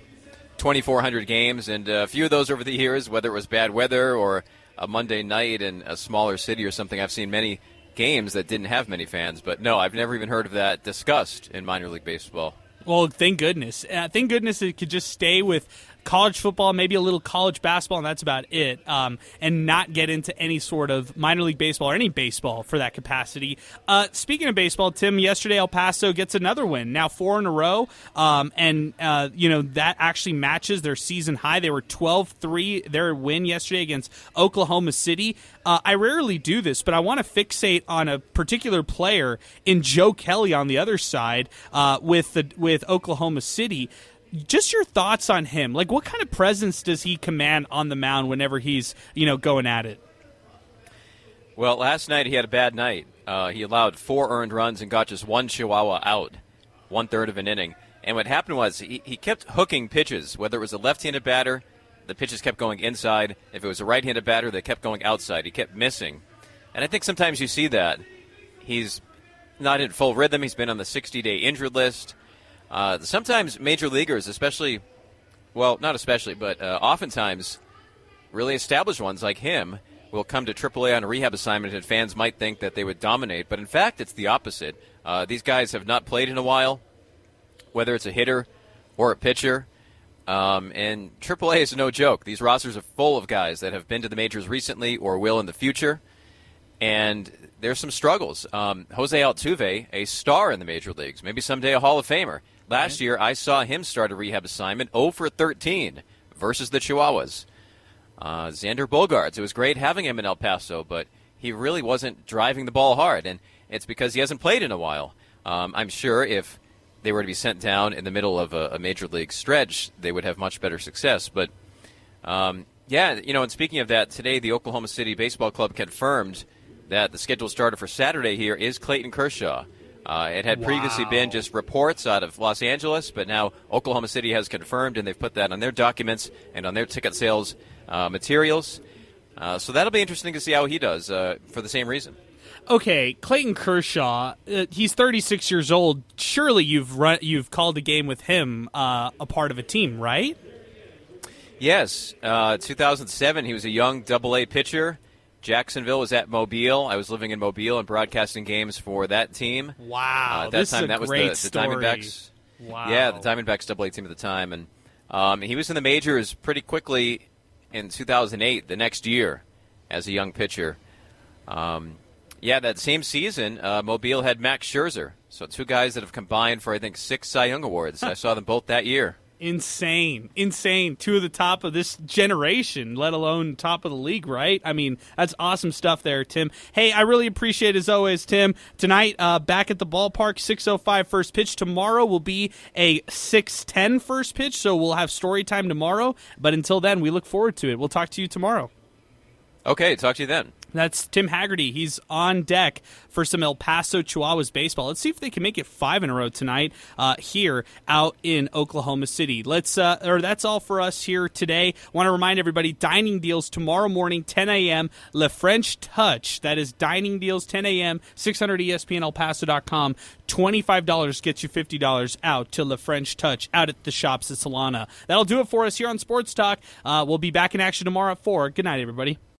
2,400 games, and a few of those over the years, whether it was bad weather or a Monday night in a smaller city or something, I've seen many games that didn't have many fans. But no, I've never even heard of that discussed in minor league baseball. Well, thank goodness. Thank goodness it could just stay with college football, maybe a little college basketball, and that's about it, and not get into any sort of minor league baseball or any baseball for that capacity. Speaking of baseball, Tim, yesterday El Paso gets another win, now 4 in a row, and that actually matches their season high. They were 12-3, their win yesterday against Oklahoma City. I rarely do this, but I want to fixate on a particular player in Joe Kelly on the other side with Oklahoma City. Just your thoughts on him. Like, what kind of presence does he command on the mound whenever he's, going at it? Well, last night he had a bad night. He allowed 4 earned runs and got just 1 Chihuahua out, 1/3 of an inning. And what happened was he kept hooking pitches. Whether it was a left-handed batter, the pitches kept going inside. If it was a right-handed batter, they kept going outside. He kept missing. And I think sometimes you see that. He's not in full rhythm. He's been on the 60-day injured list. Sometimes major leaguers, oftentimes really established ones like him will come to AAA on a rehab assignment, and fans might think that they would dominate. But in fact, it's the opposite. These guys have not played in a while, whether it's a hitter or a pitcher. And AAA is no joke. These rosters are full of guys that have been to the majors recently or will in the future. And there's some struggles. Jose Altuve, a star in the major leagues, maybe someday a Hall of Famer. Last year, I saw him start a rehab assignment 0 for 13 versus the Chihuahuas. Xander Bogaerts, it was great having him in El Paso, but he really wasn't driving the ball hard, and it's because he hasn't played in a while. I'm sure if they were to be sent down in the middle of a major league stretch, they would have much better success. But, and speaking of that, today the Oklahoma City Baseball Club confirmed that the scheduled starter for Saturday here is Clayton Kershaw. It had previously been just reports out of Los Angeles, but now Oklahoma City has confirmed, and they've put that on their documents and on their ticket sales materials. So that'll be interesting to see how he does for the same reason. Okay, Clayton Kershaw, he's 36 years old. Surely you've called a game with him a part of a team, right? Yes. 2007, he was a young Double-A pitcher. Jacksonville was at Mobile. I was living in Mobile and broadcasting games for that team. Wow, at that this time, is a that was great the story. Diamondbacks. Wow. Yeah, the Diamondbacks Double-A team at the time, and he was in the majors pretty quickly in 2008, the next year, as a young pitcher. That same season, Mobile had Max Scherzer. So 2 guys that have combined for, I think, 6 Cy Young Awards. I saw them both that year. Insane. 2 of the top of this generation, let alone top of the league, right? I mean, that's awesome stuff there, Tim. Hey, I really appreciate it as always, Tim. Tonight, back at the ballpark, 6:05 first pitch. Tomorrow will be a 6:10 first pitch, so we'll have story time tomorrow. But until then, we look forward to it. We'll talk to you tomorrow. Okay, talk to you then. That's Tim Haggerty. He's on deck for some El Paso Chihuahuas baseball. Let's see if they can make it 5 in a row tonight here out in Oklahoma City. That's all for us here today. Want to remind everybody, dining deals tomorrow morning, 10 a.m. Le French Touch. That is dining deals, 10 a.m., 600 ESPNElPaso.com. $25 gets you $50 out to Le French Touch out at the shops at Solana. That'll do it for us here on Sports Talk. We'll be back in action tomorrow at 4. Good night, everybody.